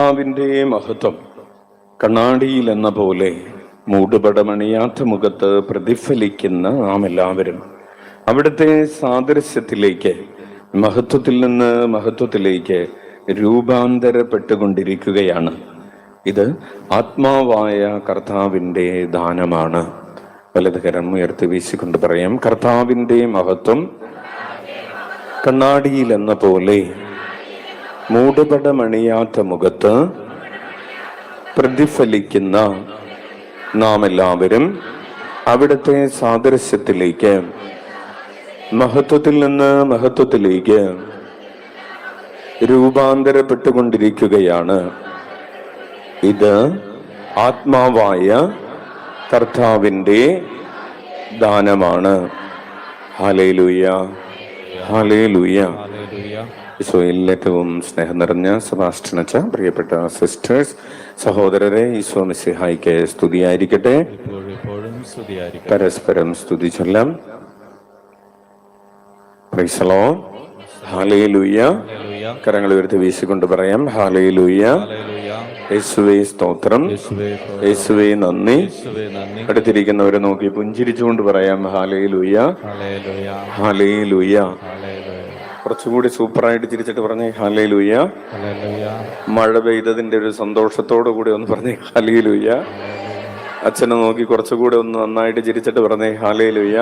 കർത്താവിൻ്റെ മഹത്വം കണ്ണാടിയിൽ എന്ന പോലെ മൂടുപടമണിയാത്ത മുഖത്ത് പ്രതിഫലിക്കുന്ന നാം എല്ലാവരും അവിടുത്തെ സാദൃശ്യത്തിലേക്ക്, മഹത്വത്തിൽ നിന്ന് മഹത്വത്തിലേക്ക് രൂപാന്തരപ്പെട്ടുകൊണ്ടിരിക്കുകയാണ്. ഇത് ആത്മാവായ കർത്താവിൻ്റെ ദാനമാണ്. വലതുകരം ഉയർത്തി വീശിക്കൊണ്ട് പറയാം: കർത്താവിൻ്റെ മഹത്വം കണ്ണാടിയിൽ എന്ന പോലെ മൂടുപടമണിയാത്ത മുഖത്ത് പ്രതിഫലിക്കുന്ന നാം എല്ലാവരും അവിടുത്തെ സാദൃശ്യത്തിലേക്ക്, മഹത്വത്തിൽ നിന്ന് മഹത്വത്തിലേക്ക് രൂപാന്തരപ്പെട്ടുകൊണ്ടിരിക്കുകയാണ്. ഇത് ആത്മാവായ കർത്താവിൻ്റെ ദാനമാണ്. Hallelujah, hallelujah. ഈശോയിൽ ഏറ്റവും സ്നേഹം നിറഞ്ഞ സെബാസ്റ്റ്യൻ അച്ഛ, പ്രിയപ്പെട്ട സിസ്റ്റേഴ്സ്, സഹോദരരെ, ഈശോ മിശിഹായ്ക്ക് സ്തുതിയായിരിക്കട്ടെ. പരസ്പരം സ്തുതി ചൊല്ലാം. Price the lord. ഹല്ലേലൂയ. കരങ്ങൾ ഉയർത്തി വീശിക്കൊണ്ട് പറയാം: ഹല്ലേലൂയ. യേശുവേ സ്തോത്രം, യേശുവേ നന്ദി. അടുത്തിരിക്കുന്നവരെ നോക്കി പുഞ്ചിരിച്ചുകൊണ്ട് പറയാം: ഹല്ലേലൂയ, ഹല്ലേലൂയ. കുറച്ചുകൂടി സൂപ്പറായിട്ട് ചിരിച്ചിട്ട് പറഞ്ഞേ: ഹല്ലേലൂയ. മഴ പെയ്തതിന്റെ ഒരു സന്തോഷത്തോടു കൂടി ഒന്ന് പറഞ്ഞേ: ഹല്ലേലൂയ. അച്ഛനെ നോക്കി കുറച്ചുകൂടി ഒന്ന് നന്നായിട്ട് ചിരിച്ചിട്ട് പറഞ്ഞേ: ഹല്ലേലൂയ.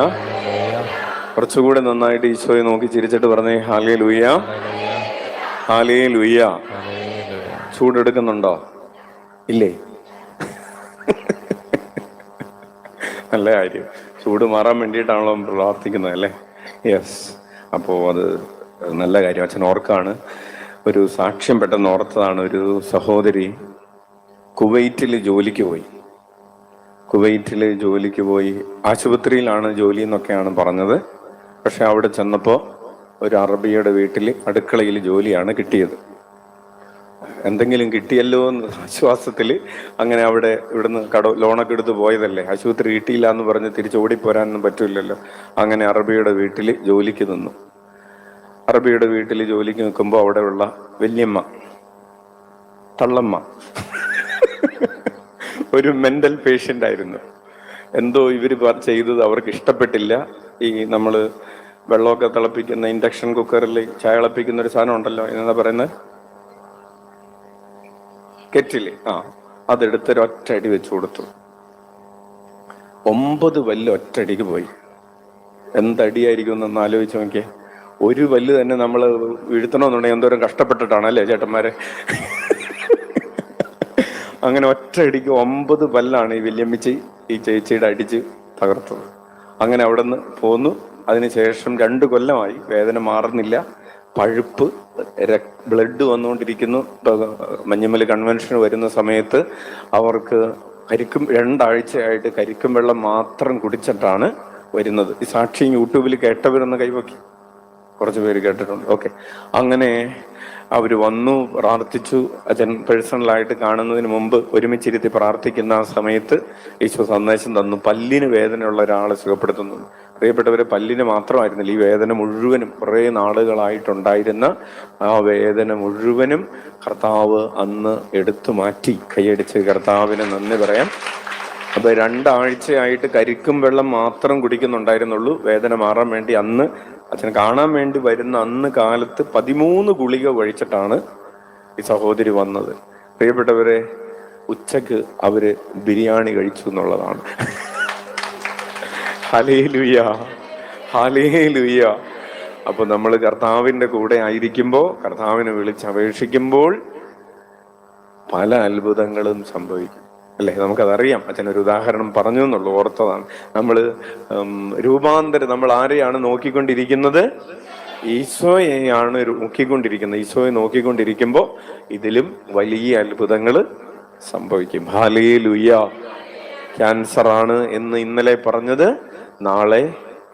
കുറച്ചുകൂടി നന്നായിട്ട് ഈശോയെ നോക്കി ചിരിച്ചിട്ട് പറഞ്ഞേ: ഹല്ലേലൂയ, ഹല്ലേലൂയ. ചൂടെടുക്കുന്നുണ്ടോ? ഇല്ലേ? നല്ല കാര്യം. ചൂട് മാറാൻ വേണ്ടിയിട്ടാണല്ലോ പ്രാർത്ഥിക്കുന്നത് അല്ലേ? യെസ്. അപ്പോൾ അത് നല്ല കാര്യം. അച്ഛൻ ഓർക്കാണ്, ഒരു സാക്ഷ്യം പെട്ടെന്ന് ഓർത്തതാണ്. ഒരു സഹോദരി കുവൈറ്റിൽ ജോലിക്ക് പോയി. ആശുപത്രിയിലാണ് ജോലി എന്നൊക്കെയാണ് പറഞ്ഞത്. പക്ഷെ അവിടെ ചെന്നപ്പോൾ ഒരു അറബിയുടെ വീട്ടിൽ അടുക്കളയിൽ ജോലിയാണ് കിട്ടിയത്. എന്തെങ്കിലും കിട്ടിയല്ലോ എന്ന് ആശ്വാസത്തിൽ അങ്ങനെ ഇവിടുന്ന് ലോണൊക്കെ എടുത്ത് പോയതല്ലേ, ആശുപത്രി കിട്ടിയില്ല എന്ന് പറഞ്ഞ് തിരിച്ച് ഓടിപ്പോരാനൊന്നും പറ്റില്ലല്ലോ. അങ്ങനെ അറബിയുടെ വീട്ടിൽ ജോലിക്ക് നിന്നു. അറബിയുടെ വീട്ടിൽ ജോലിക്ക് നിൽക്കുമ്പോൾ അവിടെയുള്ള വല്യമ്മ, തള്ളമ്മ, ഒരു മെന്റൽ പേഷ്യൻ്റ് ആയിരുന്നു. എന്തോ ഇവർ ചെയ്തത് അവർക്ക് ഇഷ്ടപ്പെട്ടില്ല. ഈ നമ്മൾ വെള്ളമൊക്കെ തിളപ്പിക്കുന്ന ഇൻഡക്ഷൻ കുക്കറിൽ ചായ തിളപ്പിക്കുന്ന ഒരു സാധനം ഉണ്ടല്ലോ, എന്താ പറയുന്നത്, കെറ്റില്. അതെടുത്തൊരു ഒറ്റയടി വെച്ചു കൊടുത്തു. 9 വല്ല് ഒറ്റയടിക്ക് പോയി. എന്തടിയായിരിക്കും എന്നൊന്ന് ആലോചിച്ച് നോക്കിയേ. ഒരു വല്ല് തന്നെ നമ്മൾ വീഴ്ത്തണമെന്നുണ്ടെങ്കിൽ എന്തോരം കഷ്ടപ്പെട്ടിട്ടാണ് അല്ലേ ചേട്ടന്മാരെ? അങ്ങനെ ഒറ്റയടിക്ക് 9 വല്ലാണ് ഈ വല്യമ്മിച്ചി ഈ ചേച്ചിയുടെ അടിച്ച് തകർത്തത്. അങ്ങനെ അവിടെ നിന്ന് പോന്നു. അതിനുശേഷം 2 കൊല്ലമായി വേദന മാറുന്നില്ല. പഴുപ്പ്, ബ്ലഡ് വന്നുകൊണ്ടിരിക്കുന്നു. മഞ്ഞമ്മൽ കൺവെൻഷന് വരുന്ന സമയത്ത് അവർക്ക് 2 ആഴ്ചയായിട്ട് കരിക്കും വെള്ളം മാത്രം കുടിച്ചിട്ടാണ് വരുന്നത്. ഈ സാക്ഷ്യം യൂട്യൂബിൽ കേട്ടവരൊന്ന് കൈവക്കി. കുറച്ച് പേര് കേട്ടിട്ടുണ്ട്. ഓക്കെ. അങ്ങനെ അവർ വന്നു, പ്രാർത്ഥിച്ചു. അച്ഛൻ പേഴ്സണലായിട്ട് കാണുന്നതിന് മുമ്പ് ഒരുമിച്ചിരുത്തി പ്രാർത്ഥിക്കുന്ന ആ സമയത്ത് ഈശോ സന്ദേശം തന്നു. പല്ലിന് വേദനയുള്ള ഒരാളെ സുഖപ്പെടുത്തുന്നു. പ്രിയപ്പെട്ടവരെ, പല്ലിന് മാത്രമായിരുന്നില്ല, ഈ വേദന മുഴുവനും കുറേ നാളുകളായിട്ടുണ്ടായിരുന്ന ആ വേദന മുഴുവനും കർത്താവ് അന്ന് എടുത്തു മാറ്റി. കൈയടിച്ച് കർത്താവിന് നന്ദി പറയാം. അപ്പൊ 2 ആഴ്ചയായിട്ട് കരിക്കും വെള്ളം മാത്രം കുടിക്കുന്നുണ്ടായിരുന്നുള്ളൂ വേദന മാറാൻ വേണ്ടി. അന്ന് അച്ഛൻ കാണാൻ വേണ്ടി വരുന്ന അന്ന് കാലത്ത് 13 ഗുളിക കഴിച്ചിട്ടാണ് ഈ സഹോദരി വന്നത്. പ്രിയപ്പെട്ടവരെ, ഉച്ചക്ക് അവര് ബിരിയാണി കഴിച്ചു എന്നുള്ളതാണ്. Hallelujah, hallelujah. അപ്പൊ നമ്മൾ കർത്താവിന്റെ കൂടെ ആയിരിക്കുമ്പോൾ, കർത്താവിനെ വിളിച്ചപേക്ഷിക്കുമ്പോൾ പല അത്ഭുതങ്ങളും സംഭവിക്കും അല്ലേ? നമുക്കതറിയാം. അച്ഛനൊരു ഉദാഹരണം പറഞ്ഞു എന്നുള്ളൂ, ഓർത്തതാണ്. നമ്മൾ നമ്മൾ ആരെയാണ് നോക്കിക്കൊണ്ടിരിക്കുന്നത്? ഈശോയെയാണ് നോക്കിക്കൊണ്ടിരിക്കുന്നത്. ഈശോയെ നോക്കിക്കൊണ്ടിരിക്കുമ്പോൾ ഇതിലും വലിയ അത്ഭുതങ്ങൾ സംഭവിക്കും. ഹല്ലേലൂയ. ക്യാൻസറാണ് എന്ന് ഇന്നലെ പറഞ്ഞത് നാളെ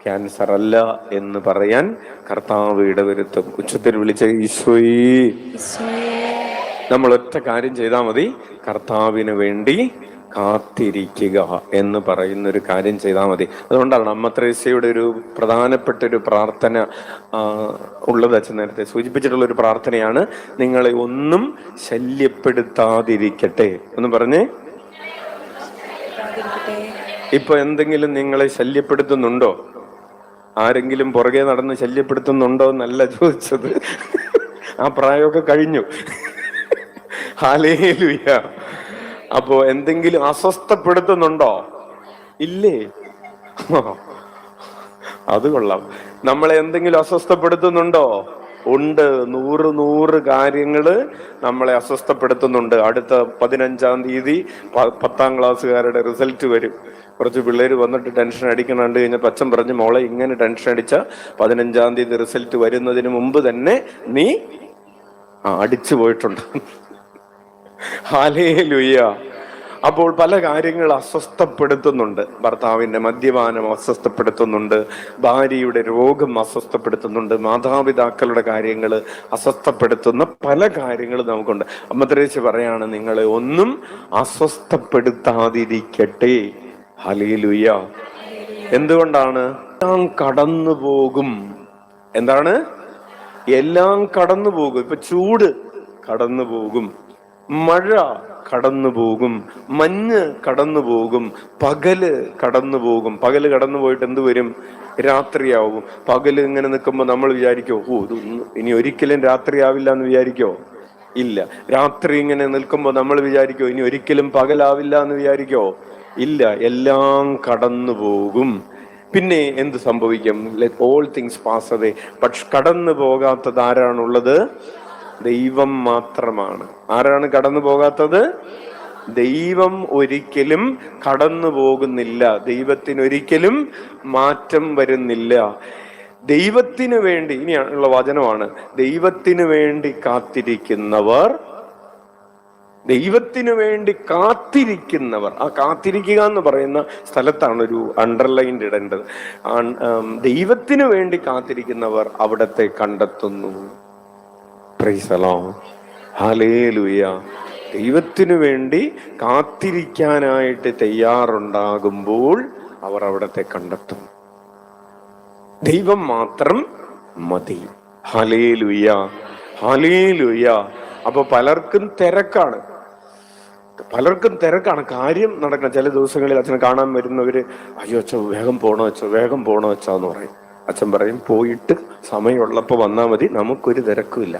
ക്യാൻസർ അല്ല എന്ന് പറയാൻ കർത്താവ് ഇടവരുത്തും. ഉച്ചത്തിൽ വിളിച്ച ഈശോയേ, നമ്മൾ ഒറ്റ കാര്യം ചെയ്താൽ മതി. കർത്താവിന് വേണ്ടി കാത്തിരിക്കുക എന്ന് പറയുന്ന ഒരു കാര്യം ചെയ്താൽ മതി. അതുകൊണ്ടാണ് അമ്മ ത്രേസ്യയുടെ ഒരു പ്രധാനപ്പെട്ട ഒരു പ്രാർത്ഥന ഉള്ളത്. അച്ഛൻ നേരത്തെ സൂചിപ്പിച്ചിട്ടുള്ള ഒരു പ്രാർത്ഥനയാണ്, നിങ്ങളെ ഒന്നും ശല്യപ്പെടുത്താതിരിക്കട്ടെ എന്ന് പറഞ്ഞേ. ഇപ്പൊ എന്തെങ്കിലും നിങ്ങളെ ശല്യപ്പെടുത്തുന്നുണ്ടോ? ആരെങ്കിലും പുറകെ നടന്ന് ശല്യപ്പെടുത്തുന്നുണ്ടോ എന്നല്ല ചോദിച്ചത്. ആ പ്രായമൊക്കെ കഴിഞ്ഞു. ഹല്ലേലൂയ. അപ്പോ എന്തെങ്കിലും അസ്വസ്ഥപ്പെടുത്തുന്നുണ്ടോ? ഇല്ലേ? അത് കൊള്ളാം. നമ്മളെ എന്തെങ്കിലും അസ്വസ്ഥപ്പെടുത്തുന്നുണ്ടോ? ഉണ്ട്. 100 കാര്യങ്ങള് നമ്മളെ അസ്വസ്ഥപ്പെടുത്തുന്നുണ്ട്. അടുത്ത 15-ാം തീയതി 10ാം ക്ലാസ്സുകാരുടെ റിസൾട്ട് വരും. കുറച്ച് പിള്ളേര് വന്നിട്ട് ടെൻഷൻ അടിക്കണം. കണ്ടു കഴിഞ്ഞപ്പോൾ അച്ഛൻ പറഞ്ഞു, മോളെ ഇങ്ങനെ ടെൻഷൻ അടിച്ച 15-ാം തീയതി റിസൾട്ട് വരുന്നതിന് മുമ്പ് തന്നെ നീ അടിച്ചു പോയിട്ടുണ്ട്. ഹല്ലേലൂയ. അപ്പോൾ പല കാര്യങ്ങൾ അസ്വസ്ഥപ്പെടുത്തുന്നുണ്ട്. ഭർത്താവിന്റെ മദ്യപാനം അസ്വസ്ഥപ്പെടുത്തുന്നുണ്ട്, ഭാര്യയുടെ രോഗം അസ്വസ്ഥപ്പെടുത്തുന്നുണ്ട്, മാതാപിതാക്കളുടെ കാര്യങ്ങൾ അസ്വസ്ഥപ്പെടുത്തുന്ന പല കാര്യങ്ങളും നമുക്കുണ്ട്. അമ്മ ത്രേസ്യ പറയാണ്, നിങ്ങളെ ഒന്നും അസ്വസ്ഥപ്പെടുത്താതിരിക്കട്ടെ. ഹല്ലേലൂയ. എന്തുകൊണ്ടാണ്? എല്ലാം കടന്നു പോകും. എന്താണ്? എല്ലാം കടന്നു പോകും. ഇപ്പൊ ചൂട് കടന്നു പോകും, മഴ കടന്നു പോകും, മഞ്ഞ് കടന്നു പോകും, പകല് കടന്നു പോകും. പകല് കടന്നു പോയിട്ട് എന്ത് വരും? രാത്രിയാവും. പകല് ഇങ്ങനെ നിൽക്കുമ്പോൾ നമ്മൾ വിചാരിക്കോ, ഇനി ഒരിക്കലും രാത്രിയാവില്ല എന്ന് വിചാരിക്കോ? ഇല്ല. രാത്രി ഇങ്ങനെ നിൽക്കുമ്പോൾ നമ്മൾ വിചാരിക്കോ ഇനി ഒരിക്കലും പകലാവില്ല എന്ന് വിചാരിക്കോ? ഇല്ല. എല്ലാം കടന്നു പോകും. പിന്നെ എന്ത് സംഭവിക്കും? Let all things pass away. പക്ഷെ കടന്നു പോകാത്തത് ആരാണുള്ളത്? ദൈവം മാത്രമാണ്. ആരാണ് കടന്നു പോകാത്തത്? ദൈവം ഒരിക്കലും കടന്നു പോകുന്നില്ല. ദൈവത്തിനൊരിക്കലും മാറ്റം വരുന്നില്ല. ദൈവത്തിന് വേണ്ടി, ഇനിയുള്ള വചനമാണ്, ദൈവത്തിന് വേണ്ടി കാത്തിരിക്കുന്നവർ, ദൈവത്തിന് വേണ്ടി കാത്തിരിക്കുന്നവർ. ആ കാത്തിരിക്കുക എന്ന് പറയുന്ന സ്ഥലത്താണ് ഒരു അണ്ടർലൈൻ ഇടേണ്ടത്. ദൈവത്തിന് വേണ്ടി കാത്തിരിക്കുന്നവർ അവിടത്തെ കണ്ടെത്തുന്നു. Price the lord. ഹല്ലേലൂയ. ദൈവത്തിനു വേണ്ടി കാത്തിരിക്കാനായിട്ട് തയ്യാറുണ്ടാകുമ്പോൾ അവർ അവിടത്തെ കണ്ടെത്തും. ദൈവം മാത്രം മതി. Hallelujah, hallelujah. അപ്പൊ പലർക്കും തിരക്കാണ്, കാര്യം നടക്കണം. ചില ദിവസങ്ങളിൽ അച്ഛനെ കാണാൻ വരുന്നവര്, അയ്യോ അച്ഛൻ വേഗം പോണോ അച്ഛോ, വേഗം പോണോ അച്ഛാന്ന് പറയും. അച്ഛൻ പറയും, പോയിട്ട് സമയമുള്ളപ്പോ വന്നാ മതി, നമുക്കൊരു തിരക്കുമില്ല.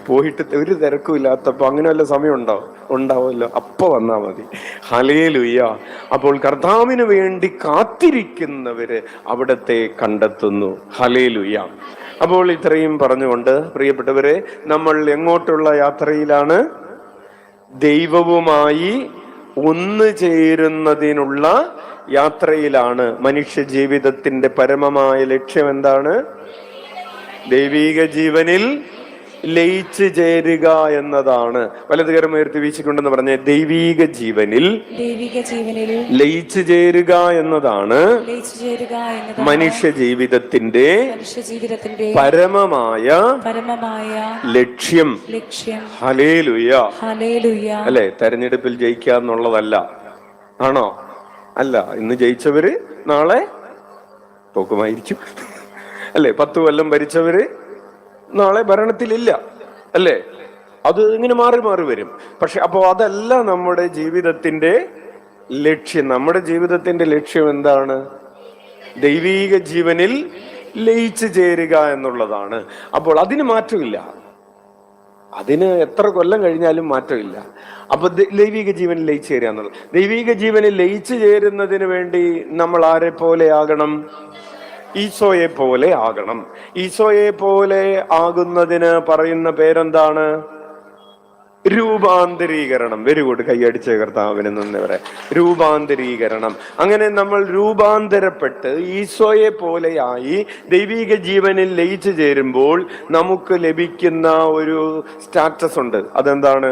പോയിട്ട് ഒരു തിരക്കും ഇല്ലാത്തപ്പോ അങ്ങനെ വല്ല സമയം ഉണ്ടാവുമല്ലോ, അപ്പൊ വന്നാ മതി. ഹല്ലേലൂയ. അപ്പോൾ കർത്താവിന് വേണ്ടി കാത്തിരിക്കുന്നവര് അവിടത്തെ കണ്ടെത്തുന്നു. ഹല്ലേലൂയ. അപ്പോൾ ഇത്രയും പറഞ്ഞുകൊണ്ട് പ്രിയപ്പെട്ടവരെ, നമ്മൾ എങ്ങോട്ടുള്ള യാത്രയിലാണ്? ദൈവവുമായി ഒന്നു ചേരുന്നതിനുള്ള യാത്രയിലാണ്. മനുഷ്യ ജീവിതത്തിന്റെ പരമമായ ലക്ഷ്യം എന്താണ്? ദൈവിക ജീവനിൽ ലയിച്ചു ചേരുക എന്നതാണ്. വലതുകരം ഉയർത്തി വീശിക്കൊണ്ടെന്ന് പറഞ്ഞ ദൈവിക ജീവനിൽ ലയിച്ചു ചേരുക എന്നതാണ് മനുഷ്യ ജീവിതത്തിന്റെ പരമമായ ലക്ഷ്യം. ഹല്ലേലൂയ. അല്ലെ, തെരഞ്ഞെടുപ്പിൽ ജയിക്കുക എന്നുള്ളതല്ല. ആണോ? അല്ല. ഇന്ന് ജയിച്ചവര് നാളെ തോക്കുമായിരിക്കും. അല്ലെ, 10 കൊല്ലം ഭരിച്ചവര് നാളെ ഭരണത്തിലില്ല. അല്ലേ? അത് ഇങ്ങനെ മാറി മാറി വരും. പക്ഷെ അപ്പോ അതല്ല നമ്മുടെ ജീവിതത്തിന്റെ ലക്ഷ്യം. നമ്മുടെ ജീവിതത്തിന്റെ ലക്ഷ്യം എന്താണ്? ദൈവീക ജീവനിൽ ലയിച്ചു ചേരുക എന്നുള്ളതാണ്. അപ്പോൾ അതിന് മാറ്റമില്ല. അതിന് എത്ര കൊല്ലം കഴിഞ്ഞാലും മാറ്റമില്ല. അപ്പൊ ദൈവിക ജീവനിൽ ലയിച്ചു ചേരുക എന്നുള്ളത്. ദൈവിക ജീവനിൽ ലയിച്ചു ചേരുന്നതിന് വേണ്ടി നമ്മൾ ആരെ പോലെ ആകണം? ഈശോയെ പോലെ ആകണം. ഈശോയെ പോലെ ആകുന്നതിന് പറയുന്ന പേരെന്താണ്? രൂപാന്തരീകരണം. Very good. കൈയടിച്ച കർത്താവിന് നന്ദി പറയാം. രൂപാന്തരീകരണം. അങ്ങനെ നമ്മൾ രൂപാന്തരപ്പെട്ട് ഈശോയെ പോലെയായി ദൈവിക ജീവനിൽ ലയിച്ചു ചേരുമ്പോൾ നമുക്ക് ലഭിക്കുന്ന ഒരു സ്റ്റാറ്റസ് ഉണ്ട്. അതെന്താണ്?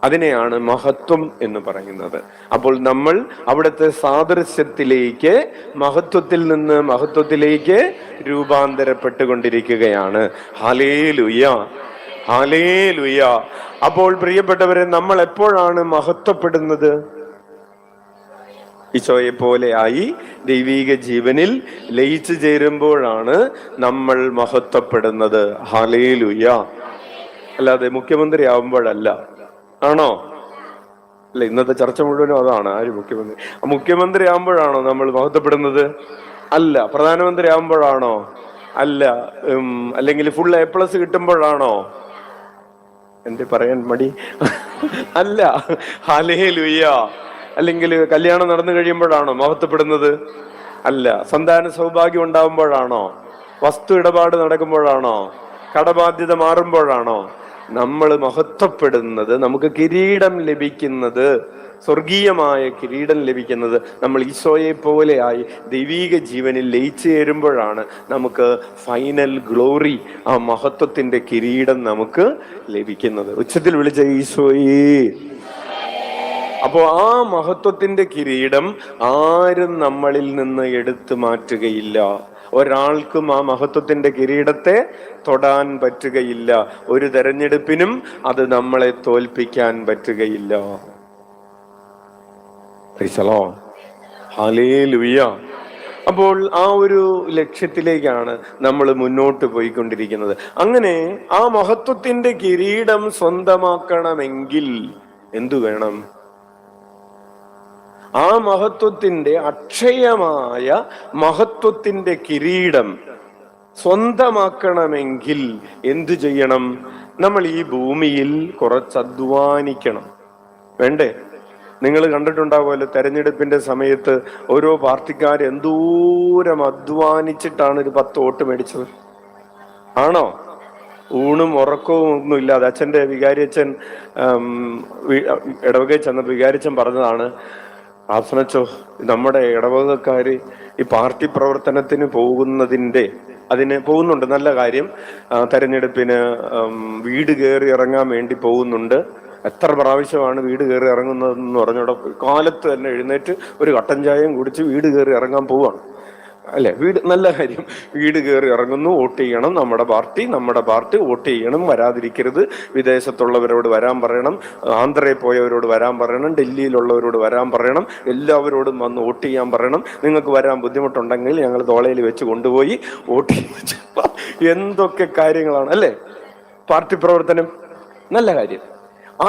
അതിനെയാണ് മഹത്വം എന്ന് പറയുന്നത്. അപ്പോൾ നമ്മൾ അവിടുത്തെ സാദൃശ്യത്തിലേക്ക്, മഹത്വത്തിൽ നിന്ന് മഹത്വത്തിലേക്ക് രൂപാന്തരപ്പെട്ടുകൊണ്ടിരിക്കുകയാണ്. Hallelujah, hallelujah. അപ്പോൾ പ്രിയപ്പെട്ടവരെ, നമ്മൾ എപ്പോഴാണ് മഹത്വപ്പെടുന്നത്? ഈശോയെ പോലെ ആയി ദൈവീക ജീവനിൽ ലയിച്ചു ചേരുമ്പോഴാണ് നമ്മൾ മഹത്വപ്പെടുന്നത്. ഹല്ലേലൂയ. അല്ലാതെ മുഖ്യമന്ത്രി ആവുമ്പോഴല്ല. ആണോ? അല്ല, ഇന്നത്തെ ചർച്ച മുഴുവനും അതാണ്. ആര് മുഖ്യമന്ത്രി ആവുമ്പോഴാണോ നമ്മൾ മഹത്വപ്പെടുന്നത്? അല്ല. പ്രധാനമന്ത്രി ആവുമ്പോഴാണോ? അല്ല. അല്ലെങ്കിൽ ഫുൾ A+ കിട്ടുമ്പോഴാണോ? എന്ത് പറയാൻ മടി? അല്ല. ഹല്ലേലൂയ. അല്ലെങ്കിൽ കല്യാണം നടന്നു കഴിയുമ്പോഴാണോ മഹത്വപ്പെടുന്നത്? അല്ല. സന്താന സൗഭാഗ്യം ഉണ്ടാവുമ്പോഴാണോ? വസ്തു ഇടപാട് നടക്കുമ്പോഴാണോ? കടബാധ്യത മാറുമ്പോഴാണോ നമ്മൾ മഹത്വപ്പെടുന്നത്? നമുക്ക് കിരീടം ലഭിക്കുന്നത്, സ്വർഗീയമായ കിരീടം ലഭിക്കുന്നത് നമ്മൾ ഈശോയെ പോലെ ആയി ദൈവീക ജീവനിൽ ലയിച്ചു ചേരുമ്പോഴാണ് നമുക്ക് ഫൈനൽ ഗ്ലോറി, ആ മഹത്വത്തിന്റെ കിരീടം നമുക്ക് ലഭിക്കുന്നത്. ഉച്ചത്തിൽ വിളിച്ച ഈശോയേ. അപ്പോ ആ മഹത്വത്തിന്റെ കിരീടം ആരും നമ്മളിൽ നിന്ന് എടുത്തു മാറ്റുകയില്ല. ഒരാൾക്കും ആ മഹത്വത്തിന്റെ കിരീടത്തെ തൊടാൻ പറ്റുകയില്ല. ഒരു തെരഞ്ഞെടുപ്പിനും അത് നമ്മളെ തോൽപ്പിക്കാൻ പറ്റുകയില്ല. ഹല്ലേലൂയ. അപ്പോൾ ആ ഒരു ലക്ഷ്യത്തിലേക്കാണ് നമ്മൾ മുന്നോട്ട് പോയിക്കൊണ്ടിരിക്കുന്നത്. അങ്ങനെ ആ മഹത്വത്തിന്റെ കിരീടം സ്വന്തമാക്കണമെങ്കിൽ എന്തു വേണം? ആ മഹത്വത്തിന്റെ, അക്ഷയമായ മഹത്വത്തിന്റെ കിരീടം സ്വന്തമാക്കണമെങ്കിൽ എന്തു ചെയ്യണം? നമ്മൾ ഈ ഭൂമിയിൽ കുറച്ച് അധ്വാനിക്കണം. വേണ്ടേ? നിങ്ങൾ കണ്ടിട്ടുണ്ടാവുമല്ലോ, തെരഞ്ഞെടുപ്പിന്റെ സമയത്ത് ഓരോ പാർട്ടിക്കാർ എന്തോരം അധ്വാനിച്ചിട്ടാണ് ഒരു 10 വോട്ട് മേടിച്ചത്. ആണോ? ഊണും ഉറക്കവും ഒന്നും ഇല്ലാതെ. അച്ഛൻ്റെ വികാരിയച്ഛൻ ഇടവകയിൽ ചെന്നപ്പോൾ വികാരിയച്ഛൻ പറഞ്ഞതാണ്, ആസനച്ചോ, നമ്മുടെ ഇടവകക്കാര് ഈ പാർട്ടി പ്രവർത്തനത്തിന് അതിന് പോകുന്നുണ്ട്, നല്ല കാര്യം. തെരഞ്ഞെടുപ്പിന് വീട് കയറി ഇറങ്ങാൻ വേണ്ടി പോകുന്നുണ്ട്. എത്ര പ്രാവശ്യമാണ് വീട് കയറി ഇറങ്ങുന്നതെന്ന് പറഞ്ഞോടെ കാലത്ത് തന്നെ എഴുന്നേറ്റ് ഒരു കട്ടൻ ചായയും കുടിച്ച് വീട് കയറി ഇറങ്ങാൻ പോവാണ്. അല്ലെ? നല്ല കാര്യം. വീട് കയറി ഇറങ്ങുന്നു, വോട്ട് ചെയ്യണം, നമ്മുടെ പാർട്ടി വോട്ട് ചെയ്യണം, വരാതിരിക്കരുത്, വിദേശത്തുള്ളവരോട് വരാൻ പറയണം, ആന്ധ്രയിൽ പോയവരോട് വരാൻ പറയണം, ഡൽഹിയിലുള്ളവരോട് വരാൻ പറയണം, എല്ലാവരോടും വന്ന് വോട്ട് ചെയ്യാൻ പറയണം. നിങ്ങൾക്ക് വരാൻ ബുദ്ധിമുട്ടുണ്ടെങ്കിൽ ഞങ്ങൾ തോളയിൽ വെച്ച് കൊണ്ടുപോയി വോട്ട് ചെയ്യിച്ചു. എന്തൊക്കെ കാര്യങ്ങളാണ് അല്ലേ പാർട്ടി പ്രവർത്തനം. നല്ല കാര്യം.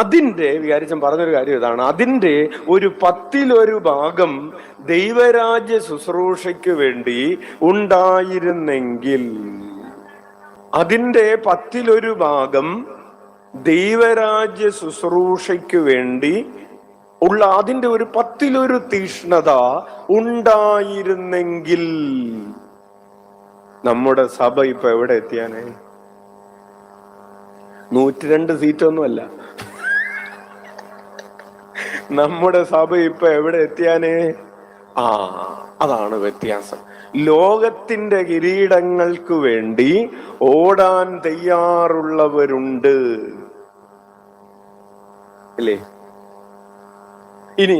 അതിൻ്റെ വികാരിച്ചൻ പറഞ്ഞൊരു കാര്യം ഇതാണ്, അതിൻ്റെ ഒരു 10ൽ1 ഭാഗം ദൈവരാജ്യ ശുശ്രൂഷയ്ക്ക് വേണ്ടി ഉണ്ടായിരുന്നെങ്കിൽ, അതിൻ്റെ 10ൽ1 ഭാഗം ദൈവരാജ്യ ശുശ്രൂഷയ്ക്ക് വേണ്ടി ഉള്ള അതിൻ്റെ ഒരു 10ൽ1 തീഷ്ണത ഉണ്ടായിരുന്നെങ്കിൽ നമ്മുടെ സഭ ഇപ്പൊ എവിടെ എത്തിയാനേ? 102 സീറ്റൊന്നുമല്ല. നമ്മുടെ സഭ ഇപ്പൊ എവിടെ എത്തിയാനേ? അതാണ് വ്യത്യാസം. ലോകത്തിന്റെ കിരീടങ്ങൾക്ക് വേണ്ടി ഓടാൻ തയ്യാറുള്ളവരുണ്ട്, അല്ലേ? ഇനി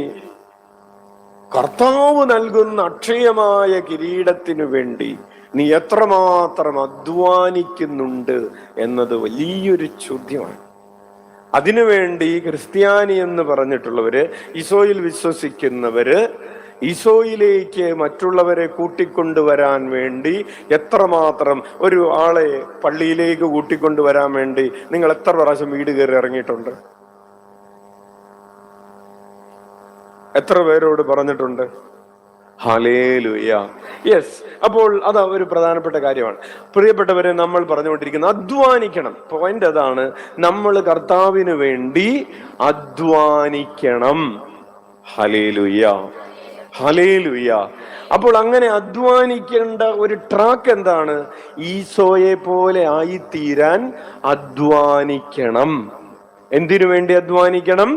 കർത്താവ് നൽകുന്ന അക്ഷയമായ കിരീടത്തിനു വേണ്ടി നീ എത്രമാത്രം അധ്വാനിക്കുന്നുണ്ട് എന്നത് വലിയൊരു ചോദ്യമാണ്. അതിനുവേണ്ടി ക്രിസ്ത്യാനി എന്ന് പറഞ്ഞിട്ടുള്ളവര്, ഈശോയിൽ വിശ്വസിക്കുന്നവര്, ഈശോയിലേക്ക് മറ്റുള്ളവരെ കൂട്ടിക്കൊണ്ടുവരാൻ വേണ്ടി എത്രമാത്രം, ഒരു ആളെ പള്ളിയിലേക്ക് കൂട്ടിക്കൊണ്ടുവരാൻ വേണ്ടി നിങ്ങൾ എത്ര പ്രാവശ്യം വീട് കയറി ഇറങ്ങിയിട്ടുണ്ട്? എത്ര പേരോട് പറഞ്ഞിട്ടുണ്ട്? ഹല്ലേലൂയ. യെസ്. അപ്പോൾ അത് ഒരു പ്രധാനപ്പെട്ട കാര്യമാണ്. പ്രിയപ്പെട്ടവരെ, നമ്മൾ പറഞ്ഞുകൊണ്ടിരിക്കുന്നത് അധ്വാനിക്കണം. പോയിന്റ് അതാണ്, നമ്മൾ കർത്താവിന് വേണ്ടി അധ്വാനിക്കണം. Hallelujah, hallelujah. അപ്പോൾ അങ്ങനെ അധ്വാനിക്കേണ്ട ഒരു ട്രാക്ക് എന്താണ്? ഈശോയെ പോലെ ആയിത്തീരാൻ അധ്വാനിക്കണം. എന്തിനു വേണ്ടി അധ്വാനിക്കണം?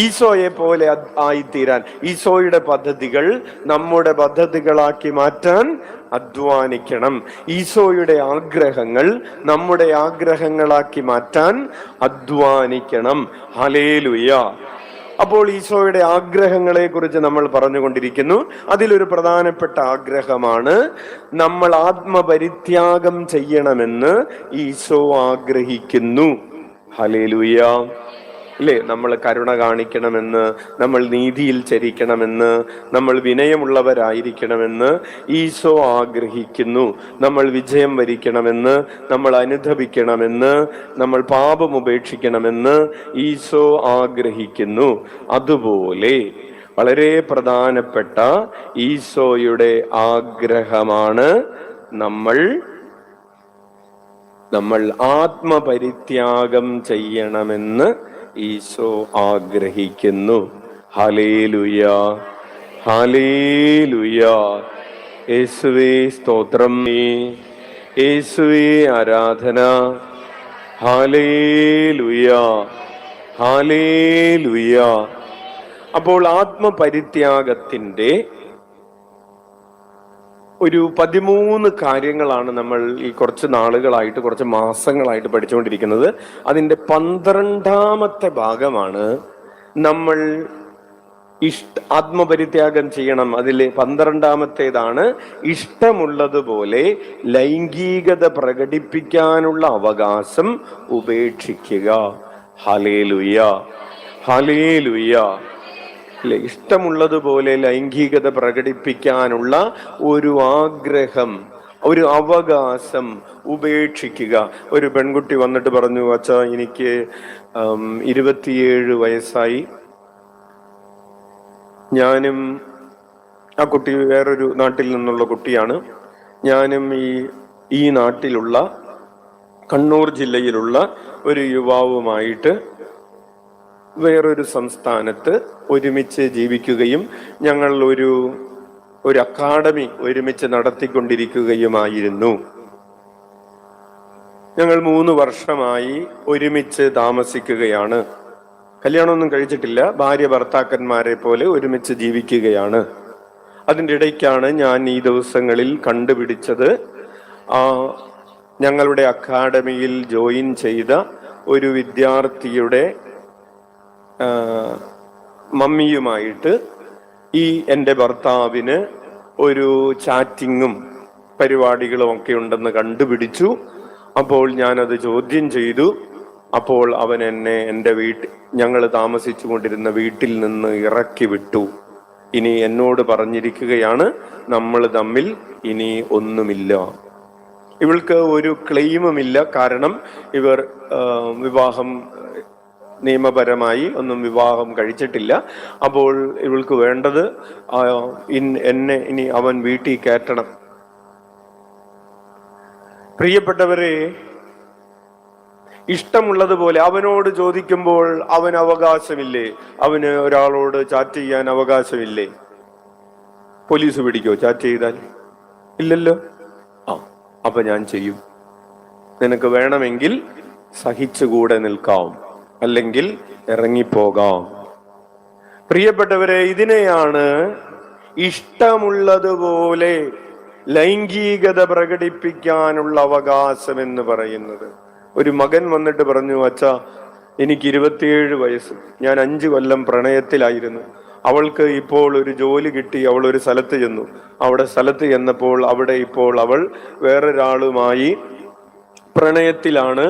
ഈശോയെ പോലെ ആയിത്തീരാൻ, ഈശോയുടെ പദ്ധതികൾ നമ്മുടെ പദ്ധതികളാക്കി മാറ്റാൻ അധ്വാനിക്കണം. ഈശോയുടെ ആഗ്രഹങ്ങൾ നമ്മുടെ ആഗ്രഹങ്ങളാക്കി മാറ്റാൻ അധ്വാനിക്കണം. ഹല്ലേലൂയ. അപ്പോൾ ഈശോയുടെ ആഗ്രഹങ്ങളെ കുറിച്ച് നമ്മൾ പറഞ്ഞുകൊണ്ടിരിക്കുന്നു. അതിലൊരു പ്രധാനപ്പെട്ട ആഗ്രഹമാണ് നമ്മൾ ആത്മപരിത്യാഗം ചെയ്യണമെന്ന് ഈശോ ആഗ്രഹിക്കുന്നു. ഹല്ലേലൂയ. അല്ലേ? നമ്മൾ കരുണ കാണിക്കണമെന്ന്, നമ്മൾ നീതിയിൽ ചരിക്കണമെന്ന്, നമ്മൾ വിനയമുള്ളവരായിരിക്കണമെന്ന് ഈശോ ആഗ്രഹിക്കുന്നു. നമ്മൾ വിജയം വരിക്കണമെന്ന്, നമ്മൾ അനുധപിക്കണമെന്ന്, നമ്മൾ പാപം ഉപേക്ഷിക്കണമെന്ന് ഈശോ ആഗ്രഹിക്കുന്നു. അതുപോലെ വളരെ പ്രധാനപ്പെട്ട ഈശോയുടെ ആഗ്രഹമാണ് നമ്മൾ ആത്മപരിത്യാഗം ചെയ്യണമെന്ന് ഈശോ ആഗ്രഹിക്കുന്നു. Hallelujah, hallelujah. യേശുവേ സ്തോത്രം, യേശുവേ ആരാധന. Hallelujah, hallelujah. അപ്പോൾ ആത്മപരിത്യാഗത്തിന്റെ ഒരു 13 കാര്യങ്ങളാണ് നമ്മൾ ഈ കുറച്ച് നാളുകളായിട്ട്, കുറച്ച് മാസങ്ങളായിട്ട് പഠിച്ചുകൊണ്ടിരിക്കുന്നത്. അതിൻ്റെ 12ാമത്തെ ഭാഗമാണ് നമ്മൾ ആത്മപരിത്യാഗം ചെയ്യണം. അതിൽ 12ാമത്തേതാണ് ഇഷ്ടമുള്ളതുപോലെ ലൈംഗികത പ്രകടിപ്പിക്കാനുള്ള അവകാശം ഉപേക്ഷിക്കുക. Hallelujah, hallelujah. അല്ലെ, ഇഷ്ടമുള്ളതുപോലെ ലൈംഗികത പ്രകടിപ്പിക്കാനുള്ള ഒരു ആഗ്രഹം, ഒരു അവകാശം ഉപേക്ഷിക്കുക. ഒരു പെൺകുട്ടി വന്നിട്ട് പറഞ്ഞു, അച്ഛാ എനിക്ക് 27 വയസ്സായി, ഞാനും, ആ കുട്ടി വേറൊരു നാട്ടിൽ നിന്നുള്ള കുട്ടിയാണ്, ഞാനും ഈ നാട്ടിലുള്ള കണ്ണൂർ ജില്ലയിലുള്ള ഒരു യുവാവുമായിട്ട് വേറൊരു സംസ്ഥാനത്ത് ഒരുമിച്ച് ജീവിക്കുകയും ഞങ്ങൾ ഒരു അക്കാഡമി ഒരുമിച്ച് നടത്തിക്കൊണ്ടിരിക്കുകയുമായിരുന്നു. ഞങ്ങൾ 3 വർഷമായി ഒരുമിച്ച് താമസിക്കുകയാണ്. കല്യാണമൊന്നും കഴിച്ചിട്ടില്ല, ഭാര്യ ഭർത്താക്കന്മാരെ പോലെ ഒരുമിച്ച് ജീവിക്കുകയാണ്. അതിൻ്റെ ഇടയ്ക്കാണ് ഞാൻ ഈ ദിവസങ്ങളിൽ കണ്ടുപിടിച്ചത്, ഞങ്ങളുടെ അക്കാഡമിയിൽ ജോയിൻ ചെയ്ത ഒരു വിദ്യാർത്ഥിയുടെ മമ്മിയുമായിട്ട് എൻ്റെ ഭർത്താവിന് ഒരു ചാറ്റിങ്ങും പരിപാടികളും ഒക്കെ ഉണ്ടെന്ന് കണ്ടുപിടിച്ചു. അപ്പോൾ ഞാനത് ചോദ്യം ചെയ്തു. അപ്പോൾ അവൻ എന്നെ ഞങ്ങൾ താമസിച്ചു കൊണ്ടിരുന്ന വീട്ടിൽ നിന്ന് ഇറക്കി വിട്ടു. ഇനി എന്നോട് പറഞ്ഞിരിക്കുകയാണ്, നമ്മൾ തമ്മിൽ ഇനി ഒന്നുമില്ല. ഇവൾക്ക് ഒരു ക്ലെയിമുമില്ല, കാരണം ഇവർ നിയമപരമായി ഒന്നും വിവാഹം കഴിച്ചിട്ടില്ല. അപ്പോൾ ഇവൾക്ക് വേണ്ടത് എന്നെ ഇനി അവൻ വീട്ടിൽ കയറ്റണം. പ്രിയപ്പെട്ടവരെ, ഇഷ്ടമുള്ളതുപോലെ അവനോട് ചോദിക്കുമ്പോൾ അവന് അവകാശമില്ലേ? അവന് ഒരാളോട് ചാറ്റ് ചെയ്യാൻ അവകാശമില്ലേ? പോലീസ് പിടിക്കോ ചാറ്റ് ചെയ്താൽ? ഇല്ലല്ലോ. അപ്പൊ ഞാൻ ചെയ്യും. നിനക്ക് വേണമെങ്കിൽ സഹിച്ചുകൂടെ നിൽക്കാം, അല്ലെങ്കിൽ ഇറങ്ങിപ്പോകാം. പ്രിയപ്പെട്ടവരെ, ഇതിനെയാണ് ഇഷ്ടമുള്ളതുപോലെ ലൈംഗികത പ്രകടിപ്പിക്കാനുള്ള അവകാശം എന്ന് പറയുന്നത്. ഒരു മകൻ വന്നിട്ട് പറഞ്ഞു, അച്ഛാ എനിക്ക് 27 വയസ്സ്, ഞാൻ 5 കൊല്ലം പ്രണയത്തിലായിരുന്നു. അവൾക്ക് ഇപ്പോൾ ഒരു ജോലി കിട്ടി, അവൾ ഒരു സ്ഥലത്ത് ചെന്നു. സ്ഥലത്ത് ചെന്നപ്പോൾ ഇപ്പോൾ അവൾ വേറൊരാളുമായി പ്രണയത്തിലാണ്.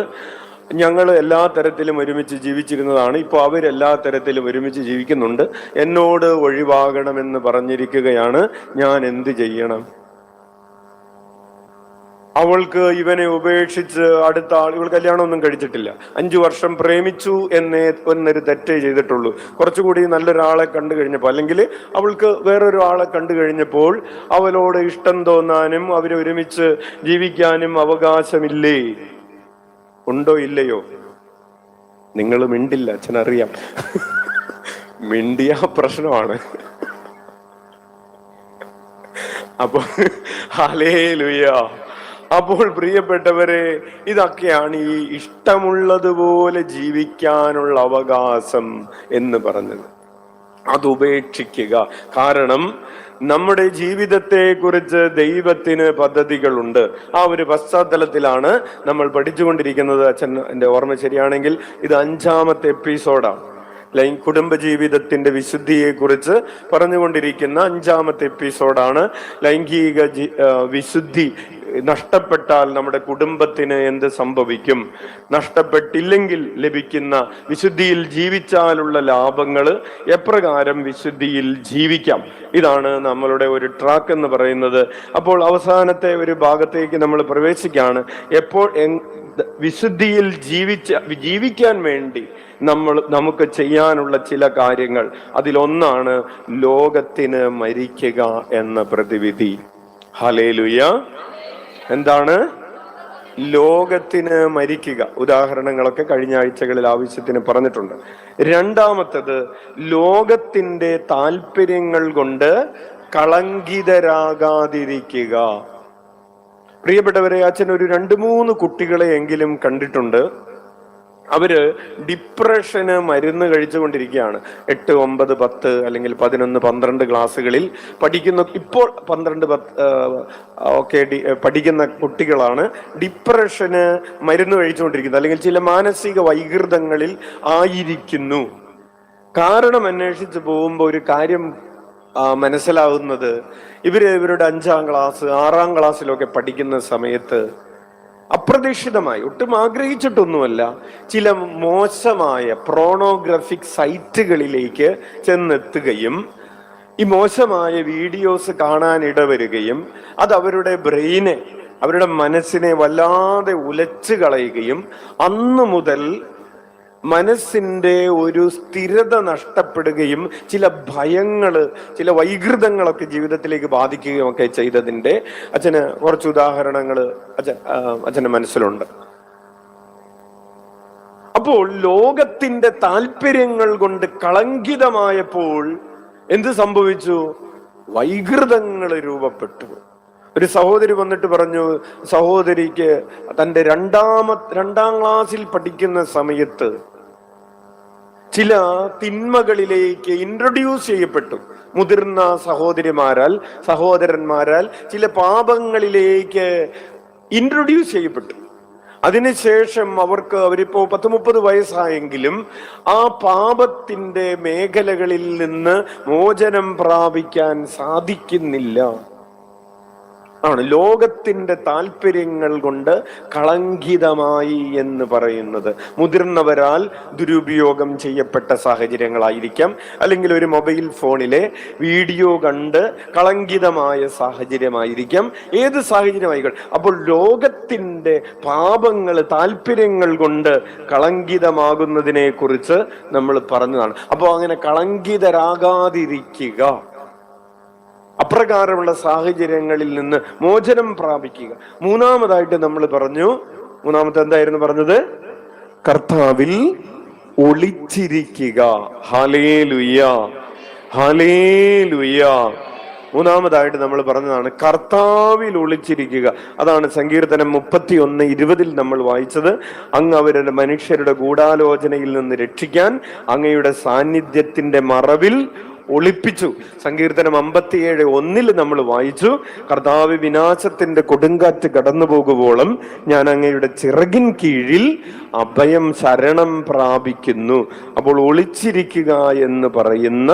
ഞങ്ങൾ എല്ലാ തരത്തിലും ഒരുമിച്ച് ജീവിച്ചിരുന്നതാണ്. ഇപ്പോൾ അവരെല്ലാ തരത്തിലും ഒരുമിച്ച് ജീവിക്കുന്നുണ്ട്. എന്നോട് ഒഴിവാകണമെന്ന് പറഞ്ഞിരിക്കുകയാണ്. ഞാൻ എന്ത് ചെയ്യണം? ഇവനെ ഉപേക്ഷിച്ച് അടുത്ത ഇവൾ കല്യാണമൊന്നും കഴിച്ചിട്ടില്ല. 5 വർഷം പ്രേമിച്ചു എന്നൊരു തെറ്റേ ചെയ്തിട്ടുള്ളൂ. കുറച്ചുകൂടി നല്ലൊരാളെ കണ്ടു കഴിഞ്ഞപ്പോൾ, അല്ലെങ്കിൽ അവൾക്ക് വേറൊരു ആളെ കണ്ടു കഴിഞ്ഞപ്പോൾ അവളോട് ഇഷ്ടം തോന്നാനും അവരെ ഒരുമിച്ച് ജീവിക്കാനും അവകാശമില്ലേ? ഉണ്ടോ ഇല്ലയോ? നിങ്ങൾ മിണ്ടില്ല, അച്ഛനറിയാം. മിണ്ടിയ പ്രശ്നമാണ്. അപ്പൊ ഹല്ലേലൂയ, അപ്പോൾ പ്രിയപ്പെട്ടവരെ, ഇതൊക്കെയാണ് ഈ ഇഷ്ടമുള്ളതുപോലെ ജീവിക്കാനുള്ള അവകാശം എന്ന് പറഞ്ഞത്. അത് ഉപേക്ഷിക്കുക. കാരണം നമ്മുടെ ജീവിതത്തെ കുറിച്ച് ദൈവത്തിന് പദ്ധതികളുണ്ട്. ആ ഒരു പശ്ചാത്തലത്തിലാണ് നമ്മൾ പഠിച്ചുകൊണ്ടിരിക്കുന്നത്. അച്ഛൻ എൻ്റെ ഓർമ്മ ശരിയാണെങ്കിൽ ഇത് 5-ാമത്തെ എപ്പിസോഡാണ്. കുടുംബജീവിതത്തിന്റെ വിശുദ്ധിയെ കുറിച്ച് പറഞ്ഞുകൊണ്ടിരിക്കുന്ന 5-ാമത്തെ എപ്പിസോഡാണ്. ലൈംഗിക വിശുദ്ധി നഷ്ടപ്പെട്ടാൽ നമ്മുടെ കുടുംബത്തിന് എന്ത് സംഭവിക്കും, നഷ്ടപ്പെട്ടില്ലെങ്കിൽ ലഭിക്കുന്ന, വിശുദ്ധിയിൽ ജീവിച്ചാലുള്ള ലാഭങ്ങൾ, എപ്രകാരം വിശുദ്ധിയിൽ ജീവിക്കാം, ഇതാണ് നമ്മളുടെ ഒരു ട്രാക്ക് എന്ന് പറയുന്നത്. അപ്പോൾ അവസാനത്തെ ഒരു ഭാഗത്തേക്ക് നമ്മൾ പ്രവേശിക്കുകയാണ്. എപ്പോൾ വിശുദ്ധിയിൽ ജീവിക്കാൻ വേണ്ടി നമുക്ക് ചെയ്യാനുള്ള ചില കാര്യങ്ങൾ, അതിലൊന്നാണ് ലോകത്തിന് മരിക്കുക എന്ന പ്രതിവിധി. ഹല്ലേലൂയ. എന്താണ് ലോകത്തിന് മരിക്കുക? ഉദാഹരണങ്ങളൊക്കെ കഴിഞ്ഞ ആഴ്ചകളിൽ ആവശ്യത്തിന് പറഞ്ഞിട്ടുണ്ട്. രണ്ടാമത്തത്, ലോകത്തിന്റെ താല്പര്യങ്ങൾ കൊണ്ട് കളങ്കിതരാകാതിരിക്കുക. പ്രിയപ്പെട്ടവരെ, അച്ഛൻ ഒരു 2-3 കുട്ടികളെ എങ്കിലും കണ്ടിട്ടുണ്ട്. അവര് ഡിപ്രഷന് മരുന്ന് കഴിച്ചുകൊണ്ടിരിക്കുകയാണ്. 8, 9, 10 അല്ലെങ്കിൽ 11, 12 ക്ലാസ്സുകളിൽ പഠിക്കുന്ന, ഇപ്പോൾ 12, 10 ഒക്കെ പഠിക്കുന്ന കുട്ടികളാണ് ഡിപ്രഷന് മരുന്ന് കഴിച്ചുകൊണ്ടിരിക്കുന്നത്, അല്ലെങ്കിൽ ചില മാനസിക വൈകൃതങ്ങളിൽ ആയിരിക്കുന്നു. കാരണം അന്വേഷിച്ച് പോകുമ്പോൾ ഒരു കാര്യം മനസ്സിലാവുന്നത്, ഇവരുടെ 5-ാം ക്ലാസ് 6-ാം ക്ലാസ്സിലൊക്കെ പഠിക്കുന്ന സമയത്ത് അപ്രതീക്ഷിതമായി, ഒട്ടും ആഗ്രഹിച്ചിട്ടൊന്നുമല്ല, ചില മോശമായ പ്രോണോഗ്രഫിക് സൈറ്റുകളിലേക്ക് ചെന്നെത്തുകയും ഈ മോശമായ വീഡിയോസ് കാണാൻ ഇടവരികയും അത് അവരുടെ ബ്രെയിനെ, അവരുടെ മനസ്സിനെ വല്ലാതെ ഉലച്ചു കളയുകയും അന്നു മുതൽ മനസ്സിന്റെ ഒരു സ്ഥിരത നഷ്ടപ്പെടുകയും ചില ഭയങ്ങള്, ചില വൈകൃതങ്ങളൊക്കെ ജീവിതത്തിലേക്ക് ബാധിക്കുകയും ഒക്കെ ചെയ്തതിന്റെ അച്ഛന് കുറച്ച് ഉദാഹരണങ്ങൾ അച്ഛന്റെ മനസ്സിലുണ്ട്. അപ്പോൾ ലോകത്തിന്റെ താല്പര്യങ്ങൾ കൊണ്ട് കളങ്കിതമായപ്പോൾ എന്ത് സംഭവിച്ചു? വൈകൃതങ്ങൾ രൂപപ്പെട്ടു. ഒരു സഹോദരി വന്നിട്ട് പറഞ്ഞു, സഹോദരിക്ക് തൻ്റെ 2-ാം ക്ലാസ്സിൽ പഠിക്കുന്ന സമയത്ത് ചില തിന്മകളിലേക്ക് ഇൻട്രൊഡ്യൂസ് ചെയ്യപ്പെട്ടു. മുതിർന്ന സഹോദരന്മാരാൽ ചില പാപങ്ങളിലേക്ക് ഇൻട്രൊഡ്യൂസ് ചെയ്യപ്പെട്ടു. അതിനുശേഷം അവരിപ്പോ 10-30 വയസ്സായെങ്കിലും ആ പാപത്തിന്റെ മേഖലകളിൽ നിന്ന് മോചനം പ്രാപിക്കാൻ സാധിക്കുന്നില്ല. ആണ് ലോകത്തിന്റെ താല്പര്യങ്ങൾ കൊണ്ട് കളങ്കിതമായി എന്ന് പറയുന്നത്. മുതിർന്നവരാൽ ദുരുപയോഗം ചെയ്യപ്പെട്ട സാഹചര്യങ്ങളായിരിക്കാം, അല്ലെങ്കിൽ ഒരു മൊബൈൽ ഫോണിലെ വീഡിയോ കണ്ട് കളങ്കിതമായ സാഹചര്യമായിരിക്കാം, ഏത് സാഹചര്യമായിക്കോട്ടെ. അപ്പോൾ ലോകത്തിന്റെ പാപങ്ങൾ, താല്പര്യങ്ങൾ കൊണ്ട് കളങ്കിതമാകുന്നതിനെ കുറിച്ച് നമ്മൾ പറഞ്ഞതാണ്. അപ്പോൾ അങ്ങനെ കളങ്കിതരാകാതിരിക്കുക, അപ്രകാരമുള്ള സാഹചര്യങ്ങളിൽ നിന്ന് മോചനം പ്രാപിക്കുക. മൂന്നാമതായിട്ട് നമ്മൾ പറഞ്ഞു, മൂന്നാമത്തെ എന്തായിരുന്നു പറഞ്ഞത്? കർത്താവിൽ ഒളിച്ചിരിക്കുക. Hallelujah, hallelujah. മൂന്നാമതായിട്ട് നമ്മൾ പറഞ്ഞതാണ് കർത്താവിൽ ഒളിച്ചിരിക്കുക. അതാണ് സങ്കീർത്തനം 31:20 നമ്മൾ വായിച്ചത്. അങ്ങ് അവരുടെ മനുഷ്യരുടെ ഗൂഢാലോചനയിൽ നിന്ന് രക്ഷിക്കാൻ അങ്ങയുടെ സാന്നിധ്യത്തിന്റെ മറവിൽ ഒളിപ്പിച്ചു. സങ്കീർത്തനം 57:1 നമ്മൾ വായിച്ചു, കർത്താവ് വിനാശത്തിന്റെ കൊടുങ്കാറ്റ് കടന്നു പോകുവോളം ഞാൻ അങ്ങയുടെ ചിറകിൻ കീഴിൽ അഭയം ശരണം പ്രാപിക്കുന്നു. അപ്പോൾ ഒളിച്ചിരിക്കുക എന്ന് പറയുന്ന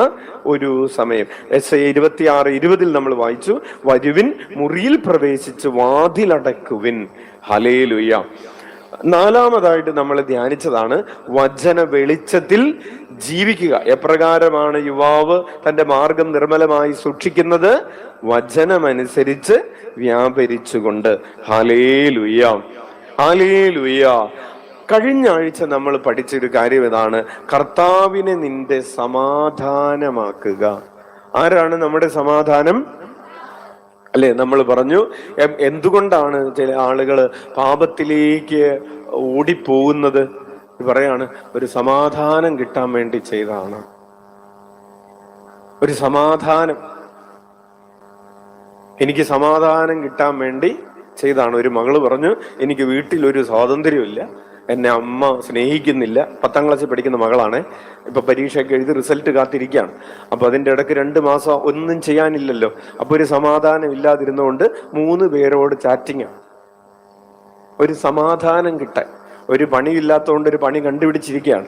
ഒരു സമയം. യെശയ്യാ 26:20 നമ്മൾ വായിച്ചു, വരുവിൻ, മുറിയിൽ പ്രവേശിച്ച് വാതിലടക്കുവിൻ. ഹല്ലേലൂയ. നാലാമതായിട്ട് നമ്മൾ ധ്യാനിച്ചതാണ് വചന വെളിച്ചത്തിൽ ജീവിക്കുക. എപ്രകാരമാണ് യുവാവ് തന്റെ മാർഗം നിർമ്മലമായി സൂക്ഷിക്കുന്നത്? വചനമനുസരിച്ച് വ്യാപരിച്ചുകൊണ്ട്. Hallelujah, hallelujah. കഴിഞ്ഞ ആഴ്ച നമ്മൾ പഠിച്ചൊരു കാര്യം ഇതാണ്, കർത്താവിനെ നിന്റെ സമാധാനമാക്കുക. ആരാണ് നമ്മുടെ സമാധാനം? അല്ലെ, നമ്മൾ പറഞ്ഞു എന്തുകൊണ്ടാണ് ചില ആളുകൾ പാപത്തിലേക്ക് ഓടിപ്പോകുന്നത്? പറയാണ്, ഒരു സമാധാനം കിട്ടാൻ വേണ്ടി ചെയ്തതാണ്. ഒരു സമാധാനം, എനിക്ക് സമാധാനം കിട്ടാൻ വേണ്ടി ചെയ്താണ്. ഒരു മകള് പറഞ്ഞു, എനിക്ക് വീട്ടിലൊരു സ്വാതന്ത്ര്യമില്ല, എന്നെ അമ്മ സ്നേഹിക്കുന്നില്ല. 10ാം ക്ലാസ്സിൽ പഠിക്കുന്ന മകളാണ്. ഇപ്പൊ പരീക്ഷയൊക്കെ എഴുതി റിസൾട്ട് കാത്തിരിക്കുകയാണ്. അപ്പൊ അതിന്റെ ഇടയ്ക്ക് 2 മാസം ഒന്നും ചെയ്യാനില്ലല്ലോ. അപ്പൊ ഒരു സമാധാനം ഇല്ലാതിരുന്നുകൊണ്ട് 3 പേരോട് ചാറ്റിങ്ങാണ്. ഒരു സമാധാനം കിട്ടാൻ, ഒരു പണിയില്ലാത്തതുകൊണ്ട് ഒരു പണി കണ്ടുപിടിച്ചിരിക്കുകയാണ്.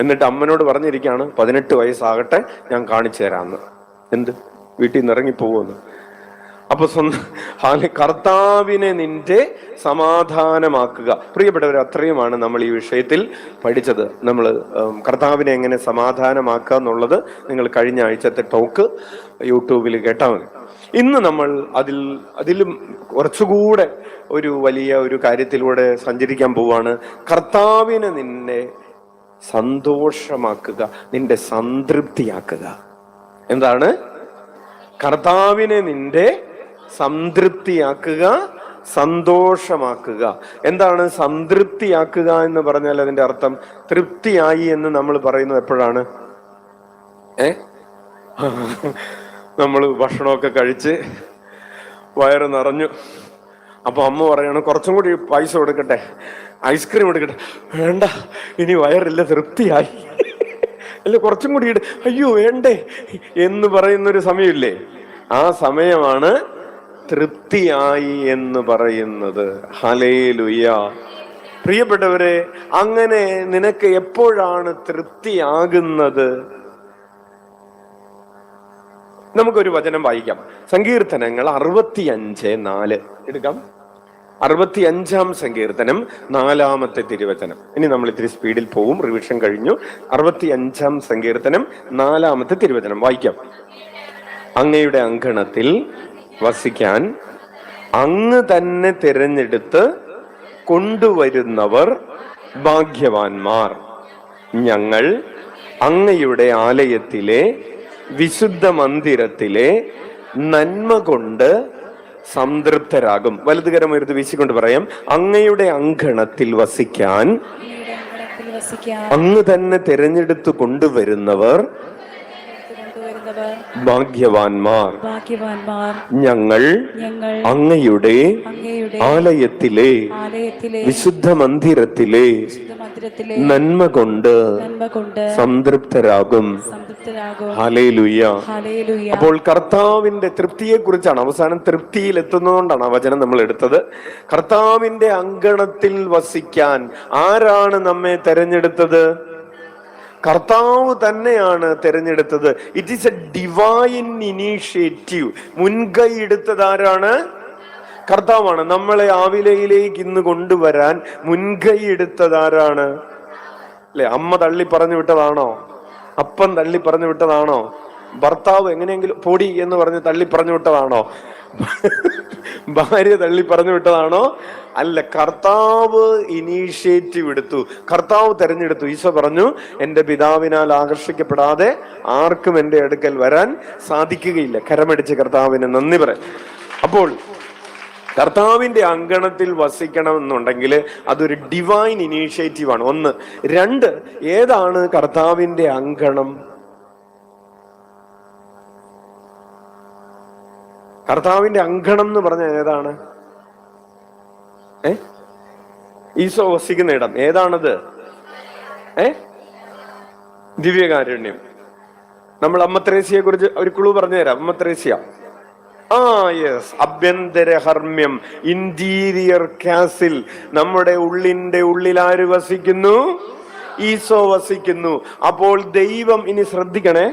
എന്നിട്ട് അമ്മനോട് പറഞ്ഞിരിക്കുകയാണ്, 18 വയസ്സാകട്ടെ, ഞാൻ കാണിച്ചു തരാമെന്ന്. എന്ത്? വീട്ടിൽ നിന്ന് ഇറങ്ങിപ്പോകുമെന്ന്. അപ്പൊ കർത്താവിനെ നിന്റെ സമാധാനമാക്കുക. പ്രിയപ്പെട്ടവർ, അത്രയുമാണ് നമ്മൾ ഈ വിഷയത്തിൽ പഠിച്ചത്. നമ്മൾ കർത്താവിനെ എങ്ങനെ സമാധാനമാക്കുക എന്നുള്ളത് നിങ്ങൾ കഴിഞ്ഞ ആഴ്ചത്തെ ടോക്ക് യൂട്യൂബിൽ കേട്ടാൽ മതി. ഇന്ന് നമ്മൾ അതിലും കുറച്ചുകൂടെ ഒരു വലിയ ഒരു കാര്യത്തിലൂടെ സഞ്ചരിക്കാൻ പോവാണ്. കർത്താവിനെ നിന്നെ സന്തോഷമാക്കുക, നിന്റെ സംതൃപ്തിയാക്കുക. എന്താണ്? കർത്താവിനെ നിന്റെ സംതൃപ്തിയാക്കുക, സന്തോഷമാക്കുക. എന്താണ് സംതൃപ്തിയാക്കുക എന്ന് പറഞ്ഞാൽ? അതിന്റെ അർത്ഥം തൃപ്തിയായി എന്ന് നമ്മൾ പറയുന്നത് എപ്പോഴാണ്? നമ്മൾ ഭക്ഷണമൊക്കെ കഴിച്ച് വയറ് നിറഞ്ഞു. അപ്പൊ അമ്മ പറയാണ്, കുറച്ചും കൂടി പൈസ കൊടുക്കട്ടെ, ഐസ്ക്രീം എടുക്കട്ടെ. വേണ്ട, ഇനി വയറില്ല, തൃപ്തിയായി. അല്ല, കുറച്ചും കൂടി ഇട്. അയ്യോ വേണ്ടേ എന്ന് പറയുന്നൊരു സമയമില്ലേ? ആ സമയമാണ് തൃപ്തിയായി എന്ന് പറയുന്നത്. ഹല്ലേലൂയ. പ്രിയപ്പെട്ടവരെ, അങ്ങനെ നിനക്ക് എപ്പോഴാണ് തൃപ്തിയാകുന്നത്? നമുക്കൊരു വചനം വായിക്കാം. സങ്കീർത്തനങ്ങൾ 65:4 എടുക്കാം. 65-ാം സങ്കീർത്തനം 4-ാമത്തെ തിരുവചനം. ഇനി നമ്മൾ ഇത്തിരി സ്പീഡിൽ പോവും, റിവിഷൻ കഴിഞ്ഞു. 65-ാം സങ്കീർത്തനം 4-ാമത്തെ തിരുവചനം വായിക്കാം. അങ്ങയുടെ അങ്കണത്തിൽ വസിക്കാൻ അങ്ങ് തന്നെ തിരഞ്ഞെടുത്ത് കൊണ്ടുവരുന്നവർ ഭാഗ്യവാന്മാർ. ഞങ്ങൾ അങ്ങയുടെ ആലയത്തിലെ വിശുദ്ധ മന്ദിരത്തിലെ നന്മ കൊണ്ട് സംതൃപ്തരാകും. വലതുകരം ഉയർത്തി വീശിക്കൊണ്ട് പറയാം, അങ്ങയുടെ അങ്കണത്തിൽ വസിക്കാൻ അങ്ങ് തന്നെ തിരഞ്ഞെടുത്ത് കൊണ്ടുവരുന്നവർ ഭാഗ്യവാന്മാർ. ഞങ്ങൾ അങ്ങയുടെ ആലയത്തിലെ വിശുദ്ധ മന്ദിരത്തിലെ നന്മ കൊണ്ട് സംതൃപ്തരാകും. ഹല്ലേലൂയ. അപ്പോൾ കർത്താവിന്റെ തൃപ്തിയെ കുറിച്ചാണ്, അവസാനം തൃപ്തിയിൽ എത്തുന്നതുകൊണ്ടാണ് ആ വചനം നമ്മൾ എടുത്തത്. കർത്താവിന്റെ അങ്കണത്തിൽ വസിക്കാൻ ആരാണ് നമ്മെ തെരഞ്ഞെടുത്തത്? കർത്താവ് തന്നെയാണ് തെരഞ്ഞെടുത്തത്. It is A divine initiative. മുൻകൈ എടുത്തത് ആരാണ്? കർത്താവാണ്. നമ്മളെ ആവിലയിലേക്ക് ഇന്ന് കൊണ്ടുവരാൻ മുൻകൈ എടുത്തത് ആരാണ്? അല്ലെ? അമ്മ തള്ളി പറഞ്ഞു വിട്ടതാണോ? അപ്പൻ തള്ളി പറഞ്ഞു വിട്ടതാണോ? ഭർത്താവ് എങ്ങനെയെങ്കിലും പൊടി എന്ന് പറഞ്ഞ് തള്ളി പറഞ്ഞു വിട്ടതാണോ? ഭാര്യ തള്ളി പറഞ്ഞു വിട്ടതാണോ? അല്ല, കർത്താവ് ഇനീഷ്യേറ്റീവ് എടുത്തു, കർത്താവ് തെരഞ്ഞെടുത്തു. ഈശോ പറഞ്ഞു, എന്റെ പിതാവിനാൽ ആകർഷിക്കപ്പെടാതെ ആർക്കും എന്റെ അടുക്കൽ വരാൻ സാധിക്കുകയില്ല. കരമടിച്ച് കർത്താവിന് നന്ദി പറയാം. അപ്പോൾ കർത്താവിന്റെ അങ്കണത്തിൽ വസിക്കണമെന്നുണ്ടെങ്കിൽ അതൊരു ഡിവൈൻ ഇനീഷ്യേറ്റീവ് ആണ്. 1. 2, ഏതാണ് കർത്താവിന്റെ അങ്കണം? കർത്താവിന്റെ അങ്കണം എന്ന് പറഞ്ഞാൽ ഏതാണ്? ഈശോ വസിക്കുന്ന ഇടം ഏതാണത്? ദിവ്യകാരുണ്യം. നമ്മൾ അമ്മ ത്രേസ്യയെ കുറിച്ച് ഒരു ക്ലൂ പറഞ്ഞു തരാം. അമ്മ ത്രേസ്യ, യെസ്, അഭ്യന്തര ഹർമ്മ്യം, ഇന്റീരിയർ കാസിൽ. നമ്മുടെ ഉള്ളിന്റെ ഉള്ളിൽ ആര് വസിക്കുന്നു? ഈശോ വസിക്കുന്നു. അപ്പോൾ ദൈവം, ഇനി ശ്രദ്ധിക്കണേ,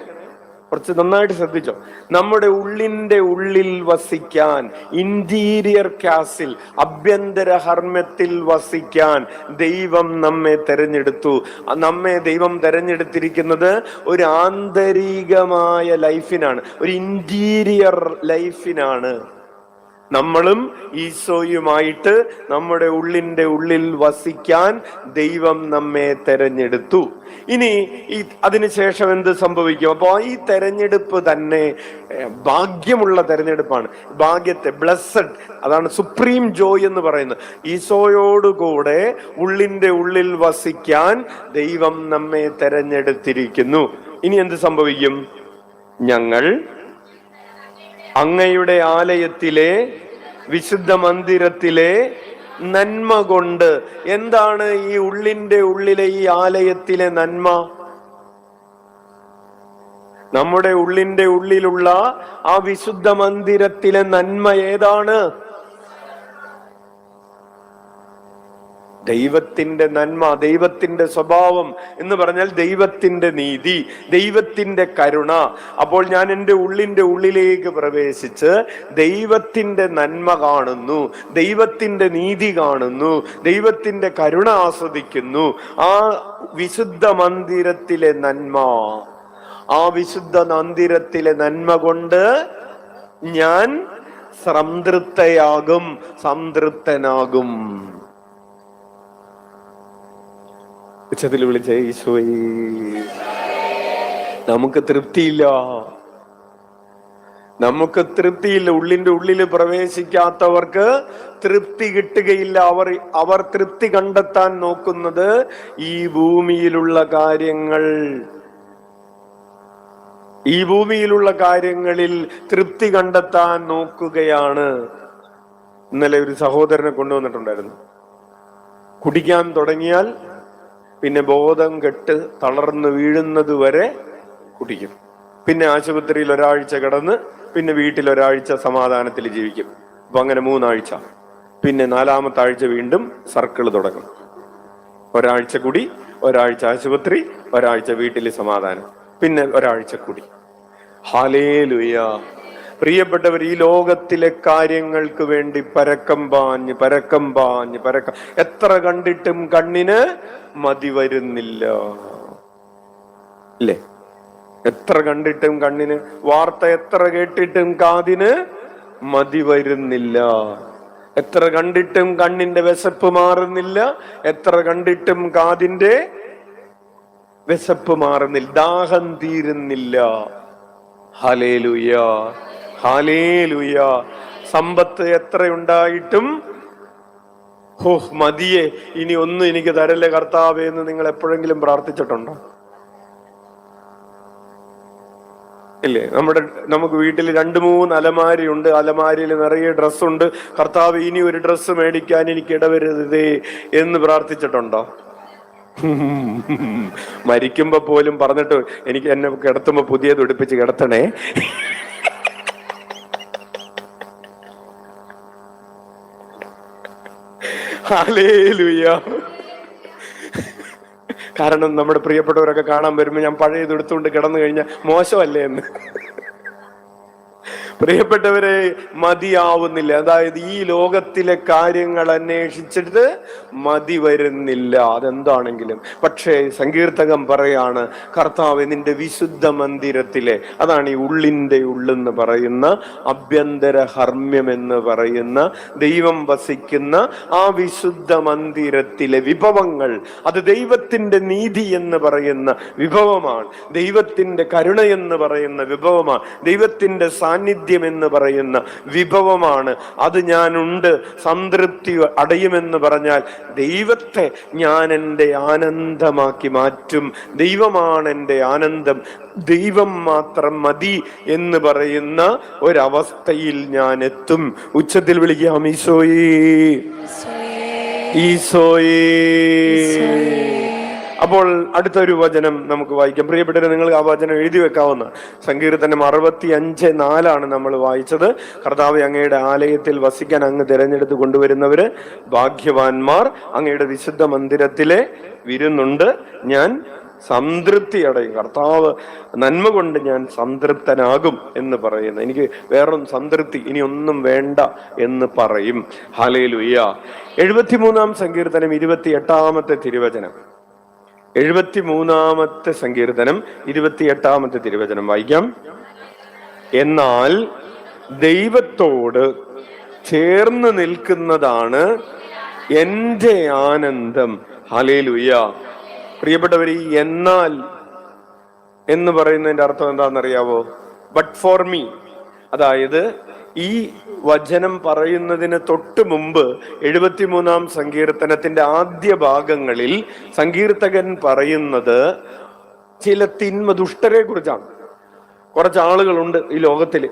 കുറച്ച് നന്നായിട്ട് ശ്രദ്ധിച്ചോ, നമ്മുടെ ഉള്ളിന്റെ ഉള്ളിൽ വസിക്കാൻ, ഇന്റീരിയർ കാസിൽ, അഭ്യന്തര ഹർമ്മ്യത്തിൽ വസിക്കാൻ ദൈവം നമ്മെ തെരഞ്ഞെടുത്തു. നമ്മെ ദൈവം തെരഞ്ഞെടുത്തിരിക്കുന്നത് ഒരു ആന്തരികമായ ലൈഫിനാണ്, ഒരു ഇന്റീരിയർ ലൈഫിനാണ്. നമ്മളും ഈശോയുമായിട്ട് നമ്മുടെ ഉള്ളിന്റെ ഉള്ളിൽ വസിക്കാൻ ദൈവം നമ്മെ തെരഞ്ഞെടുത്തു. ഇനി അതിനുശേഷം എന്ത് സംഭവിക്കും? അപ്പോൾ ഈ തെരഞ്ഞെടുപ്പ് തന്നെ ഭാഗ്യമുള്ള തെരഞ്ഞെടുപ്പാണ്. ഭാഗ്യത്തെ, ബ്ലെസ്സഡ്, അതാണ് സുപ്രീം ജോയ് എന്ന് പറയുന്നത്. ഈശോയോടുകൂടെ ഉള്ളിന്റെ ഉള്ളിൽ വസിക്കാൻ ദൈവം നമ്മെ തെരഞ്ഞെടുത്തിരിക്കുന്നു. ഇനി എന്ത് സംഭവിക്കും? ഞങ്ങൾ അങ്ങയുടെ ആലയത്തിലെ വിശുദ്ധ മന്ദിരത്തിലെ നന്മ കൊണ്ട്. എന്താണ് ഈ ഉള്ളിന്റെ ഉള്ളിലെ ഈ ആലയത്തിലെ നന്മ? നമ്മുടെ ഉള്ളിന്റെ ഉള്ളിലുള്ള ആ വിശുദ്ധ മന്ദിരത്തിലെ നന്മ ഏതാണ്? ദൈവത്തിന്റെ നന്മ, ദൈവത്തിന്റെ സ്വഭാവം എന്ന് പറഞ്ഞാൽ ദൈവത്തിന്റെ നീതി, ദൈവത്തിന്റെ കരുണ. അപ്പോൾ ഞാൻ എൻ്റെ ഉള്ളിന്റെ ഉള്ളിലേക്ക് പ്രവേശിച്ച് ദൈവത്തിന്റെ നന്മ കാണുന്നു, ദൈവത്തിന്റെ നീതി കാണുന്നു, ദൈവത്തിന്റെ കരുണ ആസ്വദിക്കുന്നു. ആ വിശുദ്ധ മന്ദിരത്തിലെ നന്മ, ആ വിശുദ്ധ മന്ദിരത്തിലെ നന്മ കൊണ്ട് ഞാൻ സംതൃപ്തയാകും, സംതൃപ്തനാകും. ഉച്ചത്തിൽ വിളിച്ച ഈശോയേ, നമുക്ക് തൃപ്തിയില്ല, നമുക്ക് തൃപ്തിയില്ല. ഉള്ളിന്റെ ഉള്ളിൽ പ്രവേശിക്കാത്തവർക്ക് തൃപ്തി കിട്ടുകയില്ല. അവർ തൃപ്തി കണ്ടെത്താൻ നോക്കുന്നത് ഈ ഭൂമിയിലുള്ള കാര്യങ്ങൾ, ഈ ഭൂമിയിലുള്ള കാര്യങ്ങളിൽ തൃപ്തി കണ്ടെത്താൻ നോക്കുകയാണ്. ഇന്നലെ ഒരു സഹോദരനെ കൊണ്ടുവന്നിട്ടുണ്ടായിരുന്നു. കുടിക്കാൻ തുടങ്ങിയാൽ പിന്നെ ബോധം കെട്ട് തളർന്ന് വീഴുന്നത് വരെ കുടിക്കും. പിന്നെ ആശുപത്രിയിൽ ഒരാഴ്ച കിടന്ന് പിന്നെ വീട്ടിൽ ഒരാഴ്ച സമാധാനത്തിൽ ജീവിക്കും. അപ്പൊ അങ്ങനെ 3 ആഴ്ച. പിന്നെ 4-ാമത്തെ ആഴ്ച വീണ്ടും സർക്കിൾ തുടങ്ങും. ഒരാഴ്ച കുടി, ഒരാഴ്ച ആശുപത്രി, ഒരാഴ്ച വീട്ടിൽ സമാധാനം, പിന്നെ ഒരാഴ്ച കുടി. ഹല്ലേലൂയ. പ്രിയപ്പെട്ടവർ, ഈ ലോകത്തിലെ കാര്യങ്ങൾക്ക് വേണ്ടി പരക്കം പാഞ്ഞ് എത്ര കണ്ടിട്ടും കണ്ണിന് മതി വരുന്നില്ല, അല്ലേ? എത്ര കണ്ടിട്ടും കണ്ണിന്, വാർത്ത എത്ര കേട്ടിട്ടും കാതിന് മതി വരുന്നില്ല. എത്ര കണ്ടിട്ടും കണ്ണിന്റെ വിശപ്പ് മാറുന്നില്ല, എത്ര കണ്ടിട്ടും കാതിന്റെ വിശപ്പ് മാറുന്നില്ല, ദാഹം തീരുന്നില്ല. Hallelujah, hallelujah. സമ്പത്ത് എത്രയുണ്ടായിട്ടും മതിയെ, ഇനി ഒന്നും എനിക്ക് തരല്ലേ കർത്താവേ എന്ന് നിങ്ങൾ എപ്പോഴെങ്കിലും പ്രാർത്ഥിച്ചിട്ടുണ്ടോ? ഇല്ലേ? നമുക്ക് വീട്ടിൽ 2-3 അലമാരിയുണ്ട്, അലമാരിയിൽ നിറയെ ഡ്രസ്സുണ്ട്. കർത്താവ്, ഇനി ഒരു ഡ്രസ്സ് മേടിക്കാൻ എനിക്ക് ഇടവരുതേ എന്ന് പ്രാർത്ഥിച്ചിട്ടുണ്ടോ? മരിക്കുമ്പോ പോലും പറഞ്ഞിട്ട് എനിക്ക് എന്നെ കിടത്തുമ്പോ പുതിയത് ഉടുപ്പിച്ച് കിടത്തണേ. ഹല്ലേലൂയ. കാരണം നമ്മുടെ പ്രിയപ്പെട്ടവരൊക്കെ കാണാൻ വരുമ്പോ ഞാൻ പഴയത് എടുത്തുകൊണ്ട് കിടന്നു കഴിഞ്ഞാൽ മോശമല്ലേ എന്ന്. പ്രിയപ്പെട്ടവരെ, മതിയാവുന്നില്ല. അതായത് ഈ ലോകത്തിലെ കാര്യങ്ങൾ അന്വേഷിച്ചിട്ട് മതി വരുന്നില്ല, അതെന്താണെങ്കിലും. പക്ഷേ സങ്കീർത്തകൻ പറയാണ്, കർത്താവ് നിന്റെ വിശുദ്ധ മന്ദിരത്തിലെ, അതാണ് ഈ ഉള്ളിന്റെ ഉള്ളെന്ന് പറയുന്ന, അഭ്യന്തര ഹർമ്മ്യം എന്ന് പറയുന്ന, ദൈവം വസിക്കുന്ന ആ വിശുദ്ധ മന്ദിരത്തിലെ വിഭവങ്ങൾ, അത് ദൈവത്തിന്റെ നീതി എന്ന് പറയുന്ന വിഭവമാണ്, ദൈവത്തിന്റെ കരുണ എന്ന് പറയുന്ന വിഭവമാണ്, ദൈവത്തിന്റെ സാന്നിധ്യം എന്ന് പറയുന്ന വിഭവമാണ്. അത് ഞാനുണ്ട്, സംതൃപ്തി അടയുമെന്ന് പറഞ്ഞാൽ ദൈവത്തെ ഞാൻ എൻ്റെ ആനന്ദമാക്കി മാറ്റും. ദൈവമാണ് എൻ്റെ ആനന്ദം, ദൈവം മാത്രം മതി എന്ന് പറയുന്ന ഒരവസ്ഥയിൽ ഞാൻ എത്തും. ഉച്ചത്തിൽ വിളിക്കാം, ഈശോയേ, ഈശോയേ. അപ്പോൾ അടുത്തൊരു വചനം നമുക്ക് വായിക്കാം. പ്രിയപ്പെട്ടവരെ, നിങ്ങൾ ആ വചനം എഴുതി വെക്കാവുന്ന സങ്കീർത്തനം 65:4 നമ്മൾ വായിച്ചത്. കർത്താവേ, അങ്ങയുടെ ആലയത്തിൽ വസിക്കാൻ അങ്ങ് തിരഞ്ഞെടുത്ത് കൊണ്ടുവരുന്നവര് ഭാഗ്യവാന്മാർ. അങ്ങയുടെ വിശുദ്ധ മന്ദിരത്തിലെ വിരുന്നുണ്ട്, ഞാൻ സംതൃപ്തി അടയും. കർത്താവ് നന്മ കൊണ്ട് ഞാൻ സംതൃപ്തനാകും എന്ന് പറയുന്നു. എനിക്ക് വേറൊന്നും സംതൃപ്തി ഇനി ഒന്നും വേണ്ട എന്ന് പറയും. ഹല്ലേലൂയ. 73-ാം സങ്കീർത്തനം 28-ാമത്തെ തിരുവചനം. 73-ാമത്തെ സങ്കീർത്തനം 28-ാമത്തെ തിരുവചനം വായിക്കാം. എന്നാൽ ദൈവത്തോട് ചേർന്ന് നിൽക്കുന്നതാണ് എൻ്റെ ആനന്ദം. ഹല്ലേലൂയ. പ്രിയപ്പെട്ടവര്, ഈ എന്നാൽ എന്ന് പറയുന്നതിന്റെ അർത്ഥം എന്താണെന്നറിയാവോ? But for me. അതായത് ഈ വചനം പറയുന്നതിന് തൊട്ട് മുമ്പ് 73-ാം സങ്കീർത്തനത്തിന്റെ ആദ്യ ഭാഗങ്ങളിൽ സങ്കീർത്തകൻ പറയുന്നത് ചില ദുഷ്ടരെ കുറിച്ചാണ്. കുറച്ച് ആളുകളുണ്ട് ഈ ലോകത്തില്,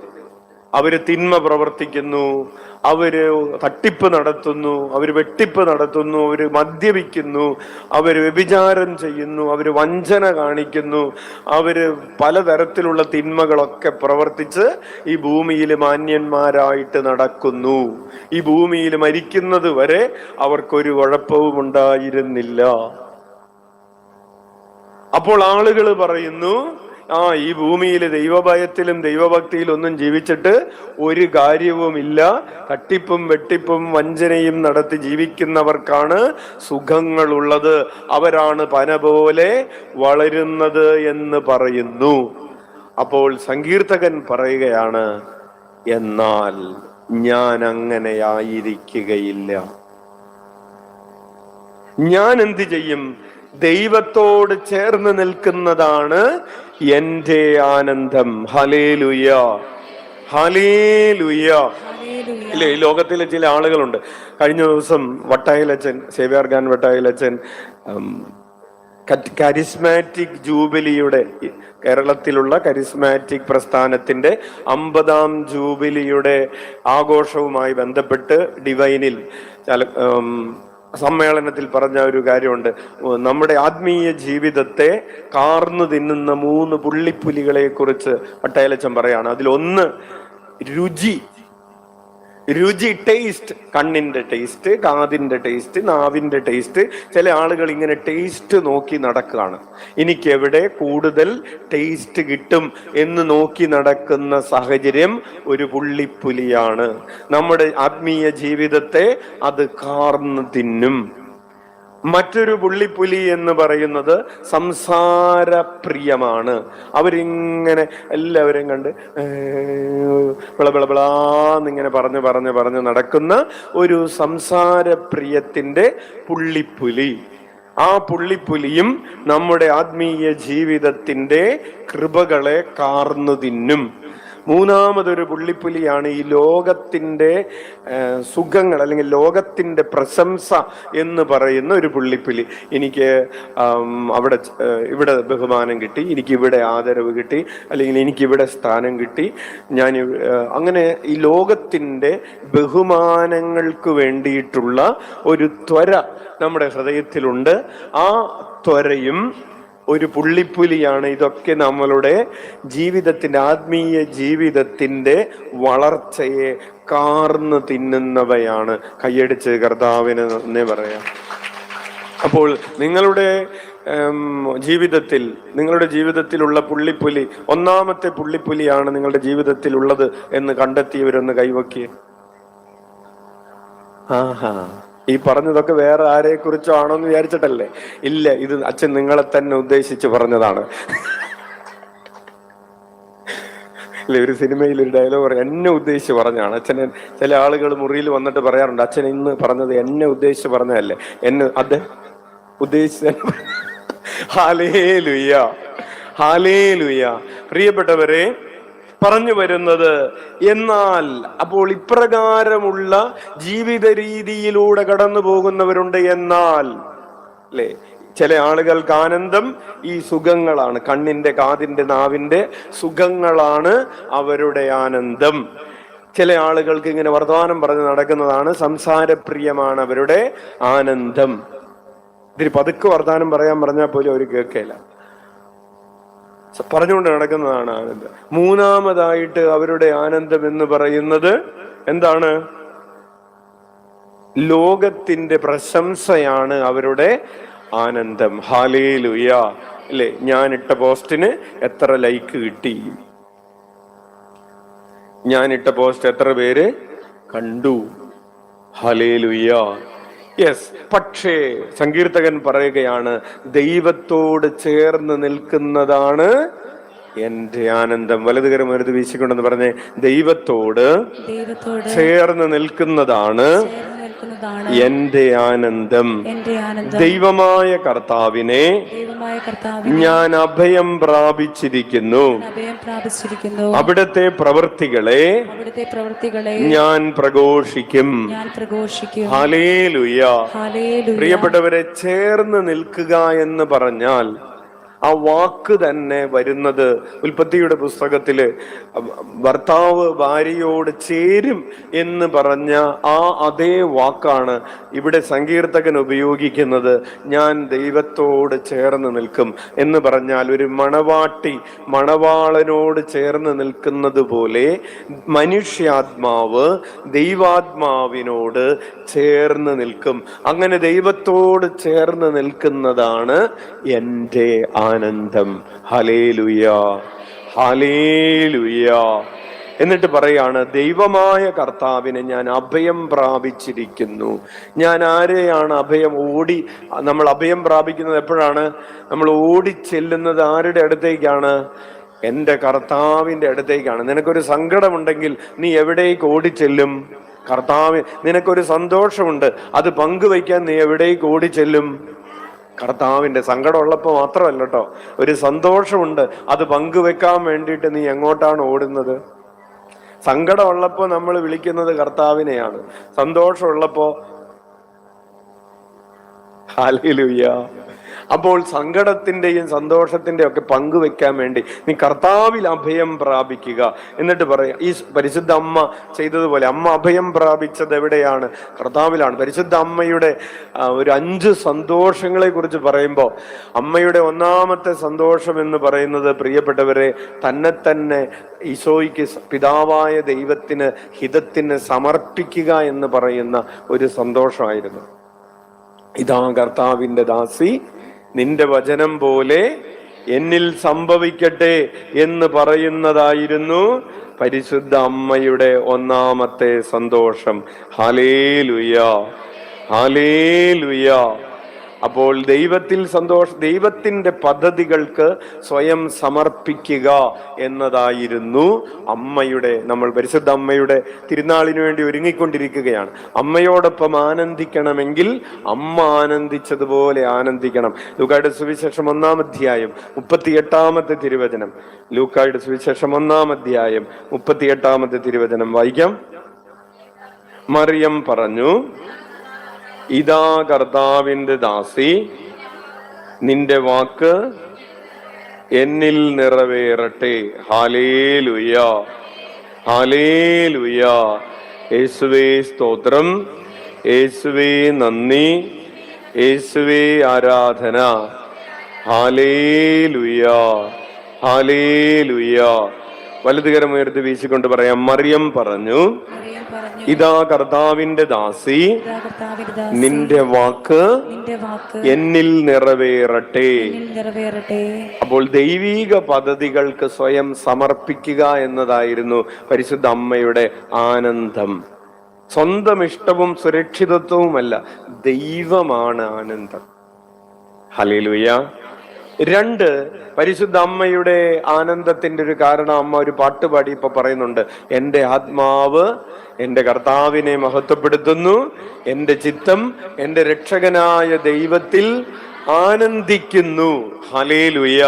അവര് തിന്മ പ്രവർത്തിക്കുന്നു, അവര് തട്ടിപ്പ് നടത്തുന്നു, അവര് വെട്ടിപ്പ് നടത്തുന്നു, അവര് മദ്യപിക്കുന്നു, അവര് വ്യഭിചാരം ചെയ്യുന്നു, അവര് വഞ്ചന കാണിക്കുന്നു, അവര് പലതരത്തിലുള്ള തിന്മകളൊക്കെ പ്രവർത്തിച്ച് ഈ ഭൂമിയിൽ മാന്യന്മാരായിട്ട് നടക്കുന്നു. ഈ ഭൂമിയിൽ മരിക്കുന്നത് വരെ അവർക്കൊരു കുഴപ്പവും ഉണ്ടായിരുന്നില്ല. അപ്പോൾ ആളുകൾ പറയുന്നു, ഈ ഭൂമിയിൽ ദൈവഭയത്തിലും ദൈവഭക്തിയിലും ഒന്നും ജീവിച്ചിട്ട് ഒരു കാര്യവുമില്ല, തട്ടിപ്പും വെട്ടിപ്പും വഞ്ചനയും നടത്തി ജീവിക്കുന്നവർക്കാണ് സുഖങ്ങളുള്ളത്, അവരാണ് പന പോലെ വളരുന്നത് എന്ന് പറയുന്നു. അപ്പോൾ സങ്കീർത്തകൻ പറയുകയാണ്, എന്നാൽ ഞാൻ അങ്ങനെയായിരിക്കുകയില്ല. ഞാൻ എന്ത് ചെയ്യും? ദൈവത്തോട് ചേർന്ന് നിൽക്കുന്നതാണ് എന്റെ ആനന്ദം. Hallelujah, hallelujah. ഇല്ലേ, ഈ ലോകത്തിലെ ചില ആളുകളുണ്ട്. കഴിഞ്ഞ ദിവസം വട്ടായിലച്ചൻ, സേവ്യർ ഖാൻ വട്ടായിലച്ചൻ കരിസ്മാറ്റിക് ജൂബിലിയുടെ, കേരളത്തിലുള്ള കരിസ്മാറ്റിക് പ്രസ്ഥാനത്തിന്റെ 50ാം ജൂബിലിയുടെ ആഘോഷവുമായി ബന്ധപ്പെട്ട് ഡിവൈനിൽ സമ്മേളനത്തിൽ പറഞ്ഞ ഒരു കാര്യമുണ്ട്. നമ്മുടെ ആത്മീയ ജീവിതത്തെ കാർന്നു തിന്നുന്ന 3 പുള്ളിപ്പുലികളെ കുറിച്ച് പട്ടായലച്ചൻ പറയാണ്. അതിലൊന്ന് രുചി. ടേസ്റ്റ്, കണ്ണിന്റെ ടേസ്റ്റ്, കാതിന്റെ ടേസ്റ്റ്, നാവിന്റെ ടേസ്റ്റ്. ചില ആളുകൾ ഇങ്ങനെ ടേസ്റ്റ് നോക്കി നടക്കുകയാണ്. എനിക്ക് എവിടെ കൂടുതൽ ടേസ്റ്റ് കിട്ടും എന്ന് നോക്കി നടക്കുന്ന സാഹചര്യം ഒരു പുള്ളിപ്പുലിയാണ്. നമ്മുടെ ആത്മീയ ജീവിതത്തെ അത് കാർന്നു തിന്നും. മറ്റൊരു പുള്ളിപ്പുലി എന്ന് പറയുന്നത് സംസാരപ്രിയമാണ്. അവരിങ്ങനെ എല്ലാവരെയും കണ്ട് ബിളബിളബിളാന്നിങ്ങനെ പറഞ്ഞു നടക്കുന്ന ഒരു സംസാരപ്രിയത്തിന്റെ പുള്ളിപ്പുലി. ആ പുള്ളിപ്പുലിയും നമ്മുടെ ആത്മീയ ജീവിതത്തിന്റെ കൃപകളെ കാർന്നു തിന്നും. മൂന്നാമതൊരു പുള്ളിപ്പുലിയാണ് ഈ ലോകത്തിന്റെ സുഖങ്ങൾ അല്ലെങ്കിൽ ലോകത്തിന്റെ പ്രശംസ എന്ന് പറയുന്ന ഒരു പുള്ളിപ്പുലി. എനിക്ക് ഇവിടെ ബഹുമാനം കിട്ടി, എനിക്ക് ഇവിടെ ആദരവ് കിട്ടി, അല്ലെങ്കിൽ എനിക്കിവിടെ സ്ഥാനം കിട്ടി, ഞാൻ അങ്ങനെ ഈ ലോകത്തിന്റെ ബഹുമാനങ്ങൾക്ക് വേണ്ടിയിട്ടുള്ള ഒരു ത്വര നമ്മുടെ ഹൃദയത്തിലുണ്ട്. ആ ത്വരയും ഒരു പുള്ളിപ്പുലിയാണ്. ഇതൊക്കെ നമ്മളുടെ ജീവിതത്തിന്റെ, ആത്മീയ ജീവിതത്തിന്റെ വളർച്ചയെ കാർന്ന് തിന്നുന്നവയാണ്. കൈയടിച്ച് കർത്താവിന് നന്ദി പറയാം. അപ്പോൾ നിങ്ങളുടെ ജീവിതത്തിലുള്ള പുള്ളിപ്പുലി, ഒന്നാമത്തെ പുള്ളിപ്പുലിയാണ് നിങ്ങളുടെ ജീവിതത്തിലുള്ളത് എന്ന് കണ്ടെത്തിയവരൊന്ന് കൈവക്കിയേ. ആഹാ, ഈ പറഞ്ഞതൊക്കെ വേറെ ആരെ കുറിച്ചോ ആണോന്ന് വിചാരിച്ചിട്ടല്ലേ? ഇല്ല, ഇത് അച്ഛൻ നിങ്ങളെ തന്നെ ഉദ്ദേശിച്ച് പറഞ്ഞതാണ്. ഇല്ല, ഒരു സിനിമയിൽ ഒരു ഡയലോഗ് പറയും, എന്നെ ഉദ്ദേശിച്ച് പറഞ്ഞാണ്. അച്ഛനെ ചില ആളുകൾ മുറിയിൽ വന്നിട്ട് പറയാറുണ്ട്, അച്ഛൻ ഇന്ന് പറഞ്ഞത് എന്നെ ഉദ്ദേശിച്ച് പറഞ്ഞതല്ലേ, എന്നെ അദ്ദേഹം ഉദ്ദേശിച്ച. Hallelujah, hallelujah. പ്രിയപ്പെട്ടവരെ, പറഞ്ഞു വരുന്നത്, എന്നാൽ അപ്പോൾ ഇപ്രകാരമുള്ള ജീവിത രീതിയിലൂടെ കടന്നു പോകുന്നവരുണ്ട്. എന്നാൽ അല്ലേ, ചില ആളുകൾക്ക് ആനന്ദം ഈ സുഖങ്ങളാണ്. കണ്ണിന്റെ, കാതിന്റെ, നാവിന്റെ സുഖങ്ങളാണ് അവരുടെ ആനന്ദം. ചില ആളുകൾക്ക് ഇങ്ങനെ വർത്തമാനം പറഞ്ഞ് നടക്കുന്നതാണ്, സംസാരപ്രിയമാണ് അവരുടെ ആനന്ദം. ഇതിന് പതുക്കെ വർത്തമാനം പറഞ്ഞാൽ പോലും അവർ കേൾക്കില്ല, പറഞ്ഞുകൊണ്ട് നടക്കുന്നതാണ് ആനന്ദം. മൂന്നാമതായിട്ട് അവരുടെ ആനന്ദം എന്ന് പറയുന്നത് എന്താണ്? ലോകത്തിന്റെ പ്രശംസയാണ് അവരുടെ ആനന്ദം. ഹല്ലേലൂയ. അല്ലേ, ഞാൻ ഇട്ട പോസ്റ്റിന് എത്ര ലൈക്ക് കിട്ടി, ഞാൻ ഇട്ട പോസ്റ്റ് എത്ര പേര് കണ്ടു. ഹല്ലേലൂയ. യെസ്. പക്ഷേ സങ്കീർത്തകൻ പറയുകയാണ്, ദൈവത്തോട് ചേർന്ന് നിൽക്കുന്നതാണ് എന്റെ ആനന്ദം. വലതുകരം വലുത് വീശിക്കൊണ്ടെന്ന് പറഞ്ഞേ, ദൈവത്തോട് ചേർന്ന് നിൽക്കുന്നതാണ് എന്റെ ആനന്ദം. ദൈവമായ കർത്താവിനെ ഞാൻ അഭയം പ്രാപിച്ചിരിക്കുന്നു. അവിടുത്തെ പ്രവൃത്തികളെ ഞാൻ പ്രഘോഷിക്കും. ഹല്ലേലൂയ. പ്രിയപ്പെട്ടവരെ, ചേർന്ന് നിൽക്കുക എന്ന് പറഞ്ഞാൽ ആ വാക്ക് തന്നെ വരുന്നത് ഉൽപ്പത്തിയുടെ പുസ്തകത്തില് ഭർത്താവ് ഭാര്യയോട് ചേരും എന്ന് പറഞ്ഞ ആ അതേ വാക്കാണ് ഇവിടെ സങ്കീർത്തകൻ ഉപയോഗിക്കുന്നത്. ഞാൻ ദൈവത്തോട് ചേർന്ന് നിൽക്കും എന്ന് പറഞ്ഞാൽ ഒരു മണവാട്ടി മണവാളനോട് ചേർന്ന് നിൽക്കുന്നത് പോലെ മനുഷ്യാത്മാവ് ദൈവാത്മാവിനോട് ചേർന്ന് നിൽക്കും. അങ്ങനെ ദൈവത്തോട് ചേർന്ന് നിൽക്കുന്നതാണ് എൻ്റെ ആനന്ദം. Hallelujah, hallelujah. എന്നിട്ട് പറയാണ്, ദൈവമായ കർത്താവിനെ ഞാൻ അഭയം പ്രാപിച്ചിരിക്കുന്നു. ഞാൻ ആരെയാണ് നമ്മൾ അഭയം പ്രാപിക്കുന്നത് എപ്പോഴാണ്? നമ്മൾ ഓടിച്ചെല്ലുന്നത് ആരുടെ അടുത്തേക്കാണ്? എൻ്റെ കർത്താവിൻ്റെ അടുത്തേക്കാണ്. നിനക്കൊരു സങ്കടമുണ്ടെങ്കിൽ നീ എവിടേക്ക് ഓടിച്ചെല്ലും? കർത്താവ്. നിനക്കൊരു സന്തോഷമുണ്ട്, അത് പങ്കുവയ്ക്കാൻ നീ എവിടേക്ക് ഓടിച്ചെല്ലും? കർത്താവിൻ്റെ. സങ്കടമുള്ളപ്പോൾ മാത്രമല്ല കേട്ടോ, ഒരു സന്തോഷമുണ്ട്, അത് പങ്കുവെക്കാൻ വേണ്ടിയിട്ട് നീ എങ്ങോട്ടാണ് ഓടുന്നത്? സങ്കടമുള്ളപ്പോൾ നമ്മൾ വിളിക്കുന്നത് കർത്താവിനെയാണ്. സന്തോഷമുള്ളപ്പോ ഹല്ലേലൂയ. അപ്പോൾ സങ്കടത്തിന്റെയും സന്തോഷത്തിന്റെയും ഒക്കെ പങ്കുവെക്കാൻ വേണ്ടി നീ കർത്താവിൽ അഭയം പ്രാപിക്കുക. എന്നിട്ട് പറയാം, ഈ പരിശുദ്ധ അമ്മ ചെയ്തതുപോലെ അമ്മ അഭയം പ്രാപിച്ചത് എവിടെയാണ്? കർത്താവിലാണ്. പരിശുദ്ധ അമ്മയുടെ ഒരു 5 സന്തോഷങ്ങളെ കുറിച്ച് പറയുമ്പോൾ അമ്മയുടെ ഒന്നാമത്തെ സന്തോഷം എന്ന് പറയുന്നത്, പ്രിയപ്പെട്ടവരെ, തന്നെ ഈശോയ്ക്ക് പിതാവായ ദൈവത്തിന് ഹിതത്തിന് സമർപ്പിക്കുക എന്ന് പറയുന്ന ഒരു സന്തോഷമായിരുന്നു. ഇതാ കർത്താവിന്റെ ദാസി, നിന്റെ വചനം പോലെ എന്നിൽ സംഭവിക്കട്ടെ എന്ന് പറയുന്നതായിരുന്നു പരിശുദ്ധ അമ്മയുടെ ഒന്നാമത്തെ സന്തോഷം. Hallelujah, hallelujah. അപ്പോൾ ദൈവത്തിന്റെ പദ്ധതികൾക്ക് സ്വയം സമർപ്പിക്കുക എന്നതായിരുന്നു അമ്മയുടെ. നമ്മൾ പരിശുദ്ധ അമ്മയുടെ തിരുനാളിന് വേണ്ടി ഒരുങ്ങിക്കൊണ്ടിരിക്കുകയാണ്. അമ്മയോടൊപ്പം ആനന്ദിക്കണമെങ്കിൽ അമ്മ ആനന്ദിച്ചതുപോലെ ആനന്ദിക്കണം. ലൂക്കായുടെ സുവിശേഷം 1-ാം അധ്യായം 38-ാമത്തെ തിരുവചനം. ലൂക്കായുടെ സുവിശേഷം 1-ാം അധ്യായം 38-ാമത്തെ തിരുവചനം വായിക്കാം. മറിയം പറഞ്ഞു, ഇതാ കർത്താവിന്റെ ദാസി, നിന്റെ വാക്ക് എന്നിൽ നിറവേറട്ടെ. Hallelujah, hallelujah. യേശുവേ സ്തോത്രം, യേശുവേ നന്ദി, യേശുവേ ആരാധന. Hallelujah, hallelujah. വലതുകരം ഉയർത്തി വീശിക്കൊണ്ട് പറയാം, മറിയം പറഞ്ഞു, ഇതാ കർത്താവിന്റെ ദാസി, നിന്റെ വാക്ക് എന്നിൽ നിറവേറട്ടെ. അപ്പോൾ ദൈവീക പദ്ധതികൾക്ക് സ്വയം സമർപ്പിക്കുക എന്നതായിരുന്നു പരിശുദ്ധ അമ്മയുടെ ആനന്ദം. സ്വന്തം ഇഷ്ടവും സുരക്ഷിതത്വവുമല്ല, ദൈവമാണ് ആനന്ദം. ഹല്ലേലൂയ. 2, പരിശുദ്ധ അമ്മയുടെ ആനന്ദത്തിന്റെ ഒരു കാരണം, അമ്മ ഒരു പാട്ട് പാടി ഇപ്പൊ പറയുന്നുണ്ട്, എൻ്റെ ആത്മാവ് എൻ്റെ കർത്താവിനെ മഹത്വപ്പെടുത്തുന്നു, എൻ്റെ ചിത്തം എൻ്റെ രക്ഷകനായ ദൈവത്തിൽ ആനന്ദിക്കുന്നു. ഹല്ലേലൂയ.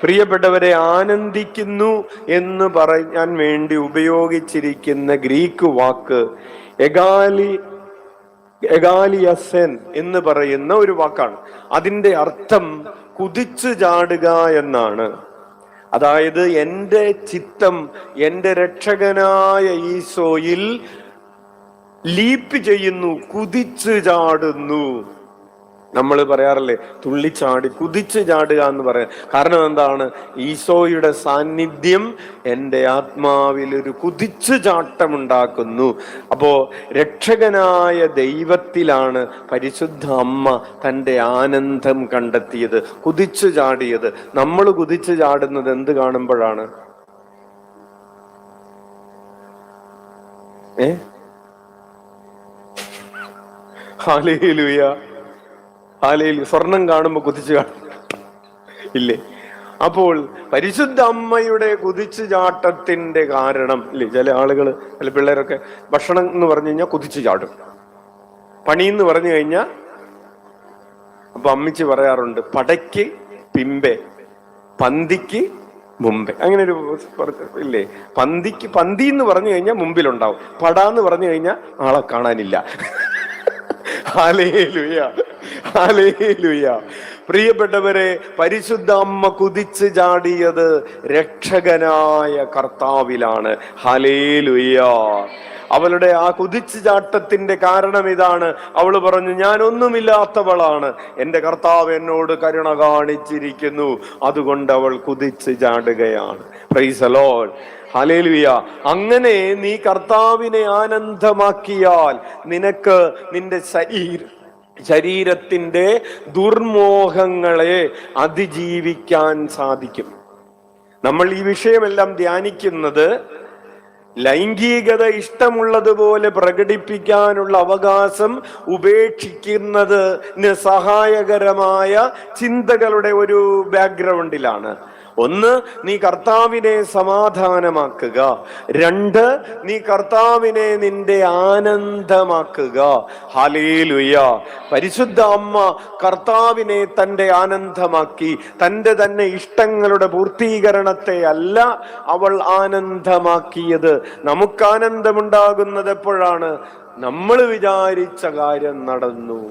പ്രിയപ്പെട്ടവരെ, ആനന്ദിക്കുന്നു എന്ന് പറയാൻ വേണ്ടി ഉപയോഗിച്ചിരിക്കുന്ന ഗ്രീക്ക് വാക്ക് എഗാലിയസെൻ എന്ന് പറയുന്ന ഒരു വാക്കാണ്. അതിന്റെ അർത്ഥം കുതിച്ചു ചാടുക എന്നാണ്. അതായത് എൻ്റെ ചിത്തം എൻ്റെ രക്ഷകനായ ഈശോയിൽ ലീപ്പ് ചെയ്യുന്നു, കുതിച്ചു ചാടുന്നു. നമ്മൾ പറയാറില്ലേ, തുള്ളിച്ചാടി കുതിച്ചു ചാടുക എന്ന് പറയാം. കാരണം എന്താണ്? ഈശോയുടെ സാന്നിധ്യം എൻ്റെ ആത്മാവിൽ ഒരു കുതിച്ചു ചാട്ടമുണ്ടാക്കുന്നു. അപ്പോ രക്ഷകനായ ദൈവത്തിലാണ് പരിശുദ്ധ അമ്മ തൻ്റെ ആനന്ദം കണ്ടെത്തിയത്, കുതിച്ചു ചാടിയത്. നമ്മൾ കുതിച്ചു ചാടുന്നത് എന്ത് കാണുമ്പോഴാണ്? Hallelujah, hallelujah. സ്വർണം കാണുമ്പോ കുതിച്ചു കാണും ഇല്ലേ? അപ്പോൾ പരിശുദ്ധ അമ്മയുടെ കുതിച്ചു ചാട്ടത്തിന്റെ കാരണം ഇല്ലേ? ചില ആളുകൾ, ചില പിള്ളേരൊക്കെ ഭക്ഷണം എന്ന് പറഞ്ഞു കഴിഞ്ഞാൽ കുതിച്ചു ചാടും, പണി എന്ന് പറഞ്ഞു കഴിഞ്ഞാൽ. അപ്പൊ അമ്മിച്ച് പറയാറുണ്ട്, പടയ്ക്ക് പിമ്പെ പന്തിക്ക് മുമ്പേ. അങ്ങനെ ഒരു ഇല്ലേ? പന്തി എന്ന് പറഞ്ഞു കഴിഞ്ഞാൽ മുമ്പിലുണ്ടാവും, പടാന്ന് പറഞ്ഞു കഴിഞ്ഞാൽ ആളെ കാണാനില്ല. Hallelujah, hallelujah. പ്രിയപ്പെട്ടവരെ, പരിശുദ്ധ അമ്മ കുതിച്ച് ചാടിയത് രക്ഷകനായ കർത്താവിലാണ്. ഹല്ലേലൂയ. അവളുടെ ആ കുതിച്ചു ചാട്ടത്തിന്റെ കാരണം ഇതാണ്. അവള് പറഞ്ഞു, ഞാൻ ഒന്നുമില്ലാത്തവളാണ്, എന്റെ കർത്താവ് എന്നോട് കരുണ കാണിച്ചിരിക്കുന്നു, അതുകൊണ്ട് അവൾ കുതിച്ചു ചാടുകയാണ്. Praise the lord. ഹല്ലേലൂയ. അങ്ങനെ നീ കർത്താവിനെ ആനന്ദമാക്കിയാൽ നിനക്ക് നിന്റെ ശരീരത്തിന്റെ ദുർമോഹങ്ങളെ അതിജീവിക്കാൻ സാധിക്കും. നമ്മൾ ഈ വിഷയമെല്ലാം ധ്യാനിക്കുന്നത് ലൈംഗികത ഇഷ്ടമുള്ളതുപോലെ പ്രകടിപ്പിക്കാനുള്ള അവകാശം ഉപേക്ഷിക്കുന്നതിന് സഹായകരമായ ചിന്തകളുടെ ഒരു ബാക്ക്ഗ്രൗണ്ടിലാണ്. ഒന്ന്, നീ കർത്താവിനെ സമാധാനമാക്കുക. രണ്ട്, നീ കർത്താവിനെ നിന്റെ ആനന്ദമാക്കുക. ഹല്ലേലൂയ. പരിശുദ്ധ അമ്മ കർത്താവിനെ തന്റെ ആനന്ദമാക്കി. തന്റെ തന്നെ ഇഷ്ടങ്ങളുടെ പൂർത്തീകരണത്തെ അല്ല അവൾ ആനന്ദമാക്കിയത്. നമുക്ക് ആനന്ദമുണ്ടാകുന്നത് എപ്പോഴാണ്? നമ്മൾ വിചാരിച്ച കാര്യം നടന്നു.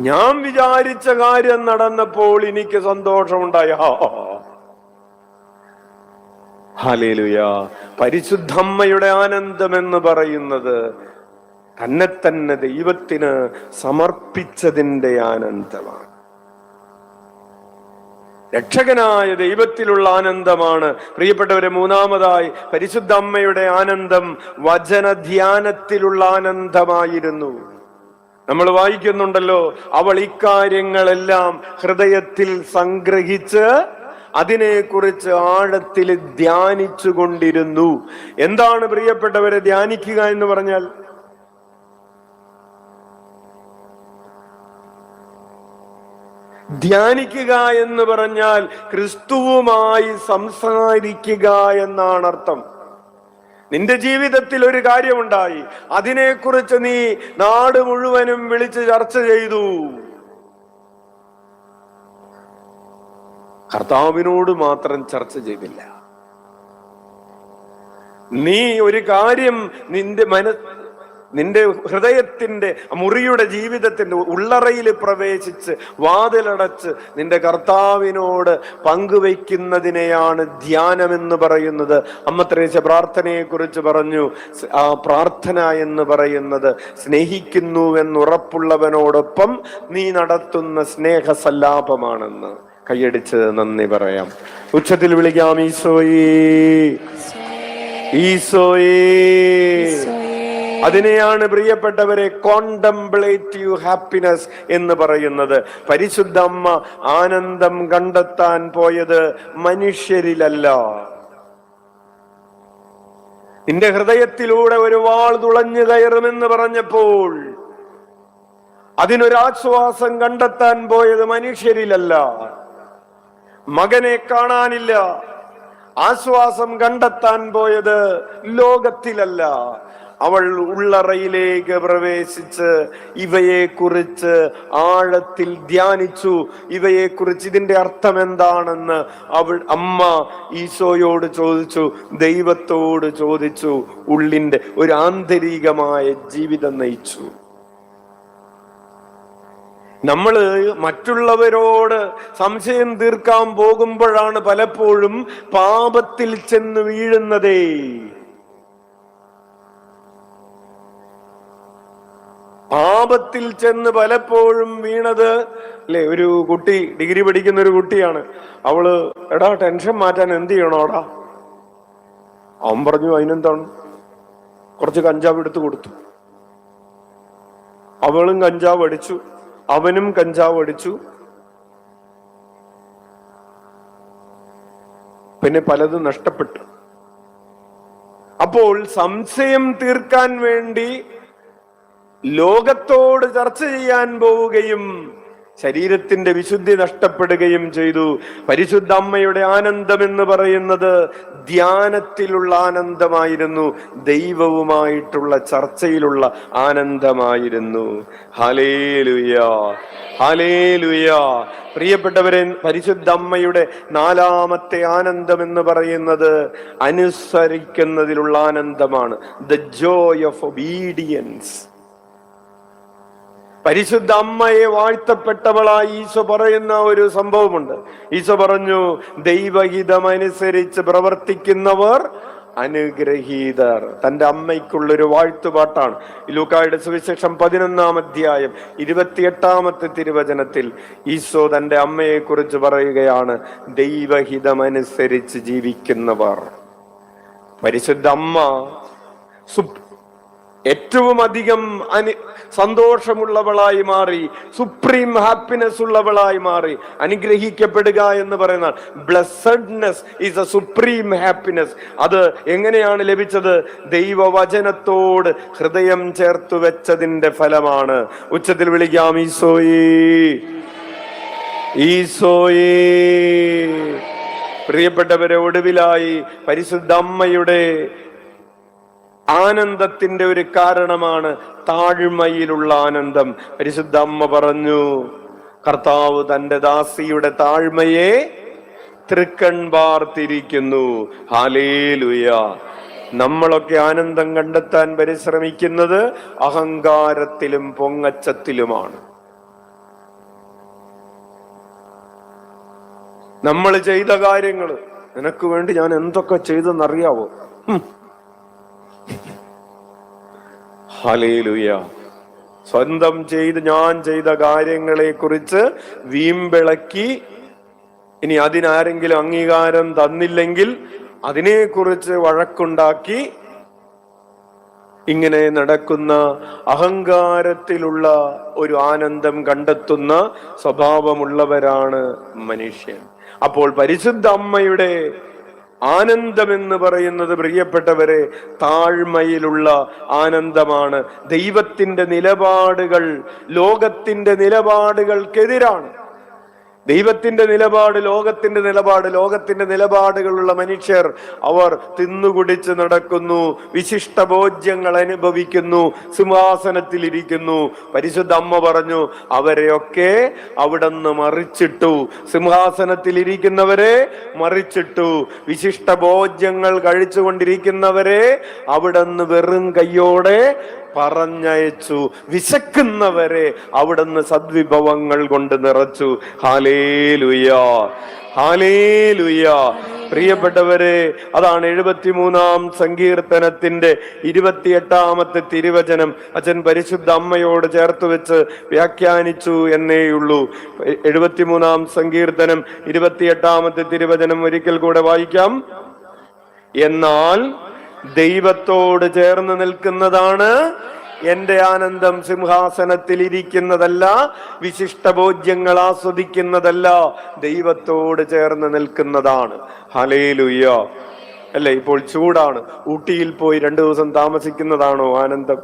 ഞാൻ വിചാരിച്ച കാര്യം നടന്നപ്പോൾ എനിക്ക് സന്തോഷമുണ്ടായ. ഹല്ലേലൂയ. പരിശുദ്ധമ്മയുടെ ആനന്ദം എന്ന് പറയുന്നത് തന്നെ തന്നെ ദൈവത്തിന് സമർപ്പിച്ചതിന്റെ ആനന്ദമാണ്. രക്ഷകനായ ദൈവത്തിലുള്ള ആനന്ദമാണ്. പ്രിയപ്പെട്ടവരെ, മൂന്നാമതായി പരിശുദ്ധ അമ്മയുടെ ആനന്ദം വചനധ്യാനത്തിലുള്ള ആനന്ദമായിരുന്നു. നമ്മൾ വായിക്കുന്നുണ്ടല്ലോ, അവൾ ഇക്കാര്യങ്ങളെല്ലാം ഹൃദയത്തിൽ സംഗ്രഹിച്ച് അതിനെക്കുറിച്ച് ആഴത്തിൽ ധ്യാനിച്ചു കൊണ്ടിരുന്നു. എന്താണ് പ്രിയപ്പെട്ടവരെ ധ്യാനിക്കുക എന്ന് പറഞ്ഞാൽ? ധ്യാനിക്കുക എന്ന് പറഞ്ഞാൽ ക്രിസ്തുവുമായി സംസാരിക്കുക എന്നാണ് അർത്ഥം. നിന്റെ ജീവിതത്തിൽ ഒരു കാര്യമുണ്ടായി, അതിനെക്കുറിച്ച് നീ നാട് മുഴുവനും വിളിച്ച് ചർച്ച ചെയ്തു. കർത്താവിനോട് മാത്രം ചർച്ച ചെയ്തില്ല. നീ ഒരു കാര്യം നിന്റെ ഹൃദയത്തിന്റെ മുറിയുടെ ജീവിതത്തിന്റെ ഉള്ളറയിൽ പ്രവേശിച്ച് വാതിലടച്ച് നിന്റെ കർത്താവിനോട് പങ്കുവയ്ക്കുന്നതിനെയാണ് ധ്യാനം എന്ന് പറയുന്നത്. അമ്മ ത്രേസ്യ പ്രാർത്ഥനയെ കുറിച്ച് പറഞ്ഞു, ആ പ്രാർത്ഥന എന്ന് പറയുന്നത് സ്നേഹിക്കുന്നുവെന്നുറപ്പുള്ളവനോടൊപ്പം നീ നടത്തുന്ന സ്നേഹസല്ലാപമാണെന്ന്. കൈയടിച്ച് നന്ദി പറയാം. ഉച്ചത്തിൽ വിളിക്കാം, ഈശോയേ, ഈശോയേ. അതിനെയാണ് പ്രിയപ്പെട്ടവരെ കോണ്ടംപ്ലേറ്റീവ് ഹാപ്പിനെസ് എന്ന് പറയുന്നത്. പരിശുദ്ധ അമ്മ ആനന്ദം കണ്ടെത്താൻ പോയത് മനുഷ്യരിലല്ല. നിന്റെ ഹൃദയത്തിലൂടെ ഒരു വാൾ തുളഞ്ഞു കയറുമെന്ന് പറഞ്ഞപ്പോൾ അതിനൊരാശ്വാസം കണ്ടെത്താൻ പോയത് മനുഷ്യരിലല്ല. മകനെ കാണാനില്ല, ആശ്വാസം കണ്ടെത്താൻ പോയത് ലോകത്തിലല്ല. അവൾ ഉള്ളറയിലേക്ക് പ്രവേശിച്ച് ഇവയെക്കുറിച്ച് ആഴത്തിൽ ധ്യാനിച്ചു. ഇവയെക്കുറിച്ച് ഇതിന്റെ അർത്ഥം എന്താണെന്ന് അമ്മ ഈശോയോട് ചോദിച്ചു, ദൈവത്തോട് ചോദിച്ചു, ഉള്ളിന്റെ ഒരു ആന്തരികമായ ജീവിതം നയിച്ചു. നമ്മള് മറ്റുള്ളവരോട് സംശയം തീർക്കാൻ പോകുമ്പോഴാണ് പലപ്പോഴും പാപത്തിൽ ചെന്ന് വീഴുന്നതേ. പാപത്തിൽ ചെന്ന് പലപ്പോഴും വീണത് അല്ലെ. ഒരു കുട്ടി, ഡിഗ്രി പഠിക്കുന്ന ഒരു കുട്ടിയാണ്. അവള്, എടാ ടെൻഷൻ മാറ്റാൻ എന്ത് ചെയ്യണോടാ? അവൻ പറഞ്ഞു, അതിനെന്താണ്, കുറച്ച് കഞ്ചാവ് എടുത്തു കൊടുത്തു. അവളും കഞ്ചാവ് അടിച്ചു, അവനും കഞ്ചാവ് അടിച്ചു. പിന്നെ പലതും നഷ്ടപ്പെട്ടു. അപ്പോൾ സംശയം തീർക്കാൻ വേണ്ടി ലോകത്തോട് ചർച്ച ചെയ്യാൻ പോവുകയും ശരീരത്തിന്റെ വിശുദ്ധി നഷ്ടപ്പെടുകയും ചെയ്തു. പരിശുദ്ധ അമ്മയുടെ ആനന്ദം എന്ന് പറയുന്നത് ധ്യാനത്തിലുള്ള ആനന്ദമായിരുന്നു, ദൈവവുമായിട്ടുള്ള ചർച്ചയിലുള്ള ആനന്ദമായിരുന്നു. Hallelujah, hallelujah. പ്രിയപ്പെട്ടവരെ, പരിശുദ്ധ അമ്മയുടെ നാലാമത്തെ ആനന്ദം എന്ന് പറയുന്നത് അനുസരിക്കുന്നതിലുള്ള ആനന്ദമാണ്. The joy of obedience. പരിശുദ്ധ അമ്മയെ വാഴ്ത്തപ്പെട്ടവളായി ഈശോ പറയുന്ന ഒരു സംഭവമുണ്ട്. ഈശോ പറഞ്ഞു, ദൈവഹിതമനുസരിച്ച് പ്രവർത്തിക്കുന്നവർ അനുഗ്രഹീതർ. തന്റെ അമ്മയ്ക്കുള്ളൊരു വാഴ്ത്തുപാട്ടാണ്. ലൂക്കായുടെ സുവിശേഷം 11-ാം അധ്യായം 28-ാമത്തെ തിരുവചനത്തിൽ ഈശോ തന്റെ അമ്മയെ കുറിച്ച് പറയുകയാണ്, ദൈവഹിതമനുസരിച്ച് ജീവിക്കുന്നവർ. പരിശുദ്ധ അമ്മ ഏറ്റവും അധികം സന്തോഷമുള്ളവളായി മാറി, സുപ്രീം ഹാപ്പിനെസ് ഉള്ളവളായി മാറി. അനുഗ്രഹിക്കപ്പെടുക എന്ന് പറയുന്ന ബ്ലെസ്സഡ്നെസ് ഈസ് എ സുപ്രീം ഹാപ്പിനെസ്. അത് എങ്ങനെയാണ് ലഭിച്ചത്? ദൈവവചനത്തോട് ഹൃദയം ചേർത്തു വെച്ചതിന്റെ ഫലമാണ്. ഉച്ചത്തിൽ വിളിക്കാം, ഈശോയേ ഈശോയേ. പ്രിയപ്പെട്ടവരെ, ഒടുവിലായി പരിശുദ്ധ അമ്മയുടെ ആനന്ദത്തിന്റെ ഒരു കാരണമാണ് താഴ്മയിലുള്ള ആനന്ദം. പരിശുദ്ധ അമ്മ പറഞ്ഞു, കർത്താവ് തന്റെ ദാസിയുടെ താഴ്മയെ തൃക്കൺ പാർത്തിരിക്കുന്നു. ഹല്ലേലൂയ. നമ്മളൊക്കെ ആനന്ദം കണ്ടെത്താൻ പരിശ്രമിക്കുന്നത് അഹങ്കാരത്തിലും പൊങ്ങച്ചത്തിലുമാണ്. നമ്മൾ ചെയ്ത കാര്യങ്ങൾ, നിനക്ക് വേണ്ടി ഞാൻ എന്തൊക്കെ ചെയ്തെന്നറിയാവോ? ഹല്ലേലൂയ. സ്വന്തം ഞാൻ ചെയ്ത കാര്യങ്ങളെ കുറിച്ച് വീമ്പിളക്കി, ഇനി അതിനാരെങ്കിലും അംഗീകാരം തന്നില്ലെങ്കിൽ അതിനെക്കുറിച്ച് വഴക്കുണ്ടാക്കി ഇങ്ങനെ നടക്കുന്ന അഹങ്കാരത്തിലുള്ള ഒരു ആനന്ദം കണ്ടെത്തുന്ന സ്വഭാവമുള്ളവരാണ് മനുഷ്യൻ. അപ്പോൾ പരിശുദ്ധ അമ്മയുടെ ആനന്ദം എന്ന് പറയുന്നത്, പ്രിയപ്പെട്ടവരെ, താഴ്മയിലുള്ള ആനന്ദമാണ്. ദൈവത്തിന്റെ നിലപാടുകൾ ലോകത്തിന്റെ നിലപാടുകൾക്കെതിരാണ്. ദൈവത്തിന്റെ നിലപാട് ലോകത്തിന്റെ നിലപാട്. ലോകത്തിന്റെ നിലപാടുകളുള്ള മനുഷ്യർ അവർ തിന്നുകുടിച്ച് നടക്കുന്നു, വിശിഷ്ട ഭോജ്യങ്ങൾ അനുഭവിക്കുന്നു, സിംഹാസനത്തിലിരിക്കുന്നു. പരിശുദ്ധ അമ്മ പറഞ്ഞു, അവരെയൊക്കെ അവിടുന്ന് മറിച്ചിട്ടു. സിംഹാസനത്തിലിരിക്കുന്നവരെ മറിച്ചിട്ടു. വിശിഷ്ട ഭോജ്യങ്ങൾ കഴിച്ചുകൊണ്ടിരിക്കുന്നവരെ അവിടുന്ന് വെറും കയ്യോടെ പറഞ്ഞയച്ചു. വിശക്കുന്നവരെ അവിടുന്ന് സദ്വിഭവങ്ങൾ കൊണ്ട് നിറച്ചു. Hallelujah, hallelujah. പ്രിയപ്പെട്ടവരെ, അതാണ് 73-ാം സങ്കീർത്തനത്തിന്റെ 28-ാമത്തെ തിരുവചനം അച്ഛൻ പരിശുദ്ധ അമ്മയോട് ചേർത്ത് വെച്ച് വ്യാഖ്യാനിച്ചു എന്നേയുള്ളൂ. 73-ാം സങ്കീർത്തനം 28-ാമത്തെ തിരുവചനം ഒരിക്കൽ കൂടെ വായിക്കാം. എന്നാൽ ദൈവത്തോട് ചേർന്ന് നിൽക്കുന്നതാണ് എന്റെ ആനന്ദം. സിംഹാസനത്തിൽ ഇരിക്കുന്നതല്ല, വിശിഷ്ട ഭോജ്യങ്ങൾ ആസ്വദിക്കുന്നതല്ല, ദൈവത്തോട് ചേർന്ന് നിൽക്കുന്നതാണ്. ഹല്ലേലൂയ. അല്ലെ, ഇപ്പോൾ ചൂടാണ്. ഊട്ടിയിൽ പോയി 2 ദിവസം താമസിക്കുന്നതാണോ ആനന്ദം?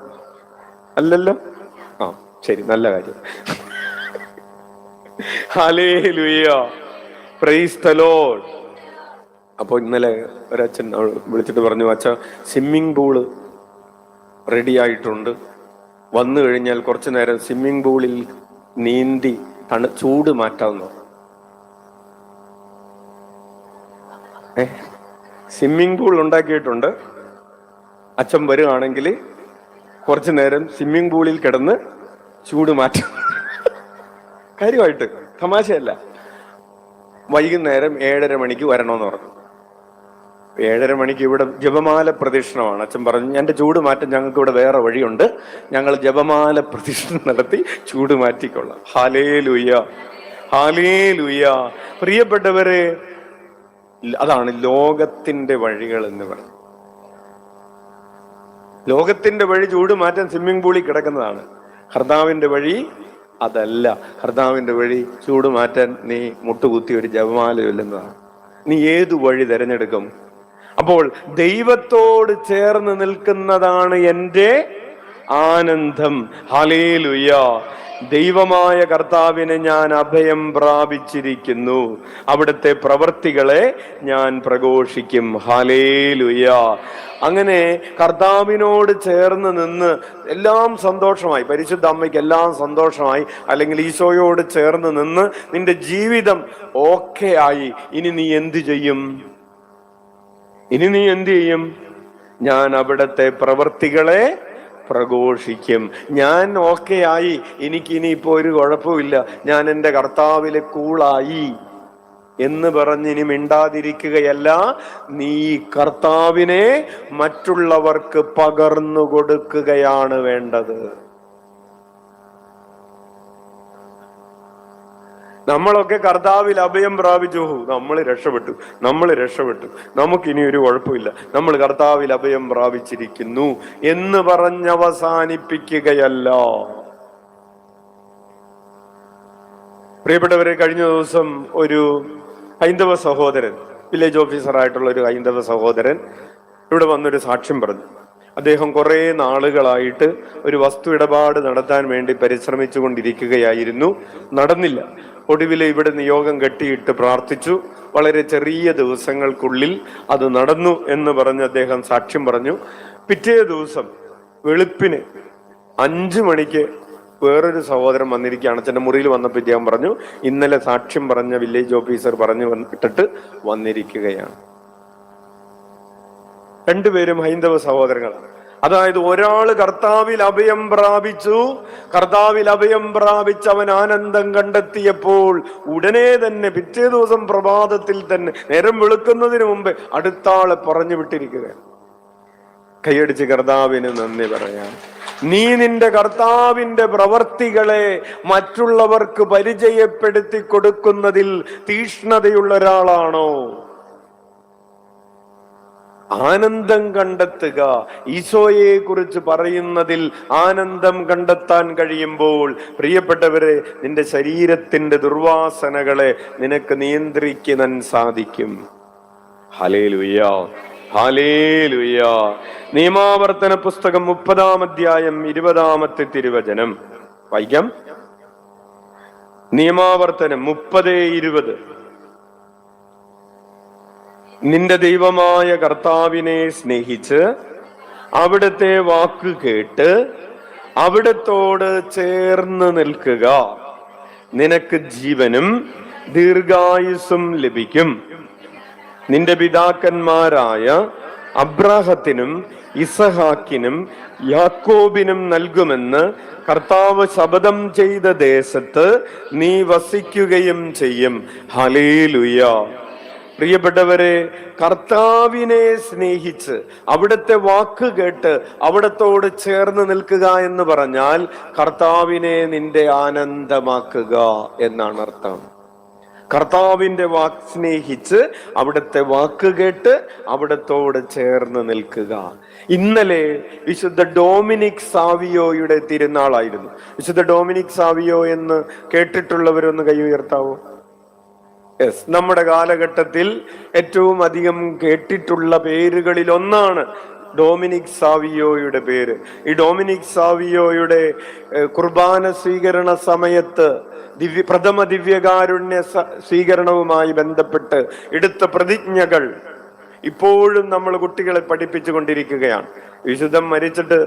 അല്ലല്ലോ. ശരി, നല്ല കാര്യം. Hallelujah, price the Lord. അപ്പോൾ ഇന്നലെ ഒരച്ഛൻ വിളിച്ചിട്ട് പറഞ്ഞു, അച്ഛാ സ്വിമ്മിംഗ് പൂള് റെഡി ആയിട്ടുണ്ട്, വന്നു കഴിഞ്ഞാൽ കുറച്ചു നേരം സ്വിമ്മിംഗ് പൂളിൽ നീന്തി ചൂട് മാറ്റാവുന്ന. സ്വിമ്മിംഗ് പൂൾ ഉണ്ടാക്കിയിട്ടുണ്ട്. അച്ഛൻ വരികയാണെങ്കിൽ കുറച്ചു നേരം സ്വിമ്മിംഗ് പൂളിൽ കിടന്ന് ചൂട് മാറ്റാം. കാര്യമായിട്ട്, തമാശയല്ല. വൈകുന്നേരം 7:30 മണിക്ക് വരണമെന്ന് പറഞ്ഞു. 7:30 മണിക്ക് ഇവിടെ ജപമാല പ്രദക്ഷിണമാണ്. അച്ഛൻ പറഞ്ഞു, എൻ്റെ ചൂട് മാറ്റം ഞങ്ങൾക്ക് ഇവിടെ വേറെ വഴിയുണ്ട്, ഞങ്ങൾ ജപമാല പ്രദക്ഷിണം നടത്തി ചൂട് മാറ്റിക്കൊള്ളാം. Hallelujah, hallelujah. പ്രിയപ്പെട്ടവരെ, അതാണ് ലോകത്തിന്റെ വഴികൾ എന്ന് പറയുന്നത്. ലോകത്തിന്റെ വഴി ചൂട് മാറ്റാൻ സ്വിമ്മിംഗ് പൂളിൽ കിടക്കുന്നതാണ്. കർത്താവിന്റെ വഴി അതല്ല. കർത്താവിന്റെ വഴി ചൂട് മാറ്റാൻ നീ മുട്ടുകുത്തി ഒരു ജപമാല ചൊല്ലുന്നതാണ്. നീ ഏതു വഴി തിരഞ്ഞെടുക്കും? അപ്പോൾ ദൈവത്തോട് ചേർന്ന് നിൽക്കുന്നതാണ് എൻ്റെ ആനന്ദം. ഹല്ലേലൂയ. ദൈവമായ കർത്താവിനെ ഞാൻ അഭയം പ്രാപിച്ചിരിക്കുന്നു, അവിടുത്തെ പ്രവൃത്തികളെ ഞാൻ പ്രഘോഷിക്കും. ഹല്ലേലൂയ. അങ്ങനെ കർത്താവിനോട് ചേർന്ന് നിന്ന് എല്ലാം സന്തോഷമായി, പരിശുദ്ധ അമ്മയ്ക്ക് എല്ലാം സന്തോഷമായി, അല്ലെങ്കിൽ ഈശോയോട് ചേർന്ന് നിന്ന് നിന്റെ ജീവിതം ഓക്കെ ആയി. ഇനി നീ എന്ത് ചെയ്യും? ഞാൻ അവിടുത്തെ പ്രവൃത്തികളെ പ്രഘോഷിക്കും. ഞാൻ ഓക്കെ ആയി, എനിക്കിനിയിപ്പോ ഒരു കുഴപ്പമില്ല, ഞാൻ എൻ്റെ കർത്താവിലെ കൂളായി എന്ന് പറഞ്ഞ് ഇനി മിണ്ടാതിരിക്കുകയല്ല, നീ കർത്താവിനെ മറ്റുള്ളവർക്ക് പകർന്നു കൊടുക്കുകയാണ് വേണ്ടത്. നമ്മളൊക്കെ കർത്താവിൽ അഭയം പ്രാപിച്ചു, നമ്മൾ രക്ഷപ്പെട്ടു, നമുക്കിനി ഒരു കുഴപ്പമില്ല, നമ്മൾ കർത്താവിൽ അഭയം പ്രാപിച്ചിരിക്കുന്നു എന്ന് പറഞ്ഞ് അവസാനിപ്പിക്കുകയല്ല. പ്രിയപ്പെട്ടവരെ, കഴിഞ്ഞ ദിവസം ഒരു ഹൈന്ദവ സഹോദരൻ, വില്ലേജ് ഓഫീസറായിട്ടുള്ള ഒരു ഹൈന്ദവ സഹോദരൻ ഇവിടെ വന്നൊരു സാക്ഷ്യം പറഞ്ഞു. അദ്ദേഹം കുറെ നാളുകളായിട്ട് ഒരു വസ്തു ഇടപാട് നടത്താൻ വേണ്ടി പരിശ്രമിച്ചു കൊണ്ടിരിക്കുകയായിരുന്നു, നടന്നില്ല. ഒടുവിൽ ഇവിടെ നിയോഗം കെട്ടിയിട്ട് പ്രാർത്ഥിച്ചു. വളരെ ചെറിയ ദിവസങ്ങൾക്കുള്ളിൽ അത് നടന്നു എന്ന് പറഞ്ഞ് അദ്ദേഹം സാക്ഷ്യം പറഞ്ഞു. പിറ്റേ ദിവസം വെളുപ്പിന് 5 മണിക്ക് വേറൊരു സഹോദരൻ വന്നിരിക്കുകയാണ്. അച്ഛൻ്റെ മുറിയിൽ വന്നപ്പോൾ ഇദ്ദേഹം പറഞ്ഞു, ഇന്നലെ സാക്ഷ്യം പറഞ്ഞ വില്ലേജ് ഓഫീസർ പറഞ്ഞു ഇട്ടിട്ട് വന്നിരിക്കുകയാണ്. രണ്ടുപേരും ഹൈന്ദവ സഹോദരങ്ങളാണ്. അതായത് ഒരാള് കർത്താവിൽ അഭയം പ്രാപിച്ചു, കർത്താവിൽ അഭയം പ്രാപിച്ച് അവൻ ആനന്ദം കണ്ടെത്തിയപ്പോൾ ഉടനെ തന്നെ പിറ്റേ ദിവസം പ്രഭാതത്തിൽ തന്നെ നേരം വെളുക്കുന്നതിന് മുമ്പ് അടുത്ത ആളെ പറഞ്ഞു വിട്ടിരിക്കുക. കൈയടിച്ച് കർത്താവിന് നന്ദി പറയാം. നീ നിന്റെ കർത്താവിന്റെ പ്രവർത്തികളെ മറ്റുള്ളവർക്ക് പരിചയപ്പെടുത്തി കൊടുക്കുന്നതിൽ തീഷ്ണതയുള്ള ഒരാളാണോ? ആനന്ദം കണ്ടെത്തുക, ഈശോയെ കുറിച്ച് പറയുന്നതിൽ ആനന്ദം കണ്ടെത്താൻ കഴിയുമ്പോൾ പ്രിയപ്പെട്ടവരെ, നിന്റെ ശരീരത്തിന്റെ ദുർവാസനകളെ നിനക്ക് നിയന്ത്രിക്കാൻ സാധിക്കും. Hallelujah, hallelujah. നിയമാവർത്തന പുസ്തകം 30-ാം അധ്യായം 20-ാമത്തെ തിരുവചനം വായിക്കാം. നിയമാവർത്തനം 30:20. നിന്റെ ദൈവമായ കർത്താവിനെ സ്നേഹിച്ച് അവിടുത്തെ വാക്ക് കേട്ട് അവിടത്തോട് ചേർന്ന് നിൽക്കുക, നിനക്ക് ജീവനും ദീർഘായുസ്സും ലഭിക്കും. നിന്റെ പിതാക്കന്മാരായ അബ്രാഹത്തിനും ഇസഹാക്കിനും യാക്കോബിനും നൽകുമെന്ന് കർത്താവ് ശപഥം ചെയ്ത ദേശത്ത് നീ വസിക്കുകയും ചെയ്യും. ഹല്ലേലൂയ. പ്രിയപ്പെട്ടവരെ, കർത്താവിനെ സ്നേഹിച്ച് അവിടുത്തെ വാക്ക് കേട്ട് അവിടത്തോട് ചേർന്ന് നിൽക്കുക എന്ന് പറഞ്ഞാൽ കർത്താവിനെ നിന്റെ ആനന്ദമാക്കുക എന്നാണ് അർത്ഥം. കർത്താവിന്റെ വാക്ക് സ്നേഹിച്ച് അവിടുത്തെ വാക്ക് കേട്ട് അവിടത്തോട് ചേർന്ന് നിൽക്കുക. ഇന്നലെ വിശുദ്ധ ഡൊമിനിക് സാവിയോയുടെ തിരുനാളായിരുന്നു. വിശുദ്ധ ഡൊമിനിക് സാവിയോ എന്ന് കേട്ടിട്ടുള്ളവരൊന്ന് കൈ ഉയർത്താവോ? യെസ്, നമ്മുടെ കാലഘട്ടത്തിൽ ഏറ്റവും അധികം കേട്ടിട്ടുള്ള പേരുകളിൽ ഒന്നാണ് ഡൊമിനിക് സാവിയോയുടെ പേര്. ഈ ഡൊമിനിക് സാവിയോയുടെ കുർബാന സ്വീകരണ സമയത്ത് പ്രഥമ ദിവ്യകാരുണ്യ സ്വീകരണവുമായി ബന്ധപ്പെട്ട് എടുത്ത പ്രതിജ്ഞകൾ ഇപ്പോഴും നമ്മൾ കുട്ടികളെ പഠിപ്പിച്ചു കൊണ്ടിരിക്കുകയാണ്. വിശുദ്ധൻ മരിച്ചിട്ട്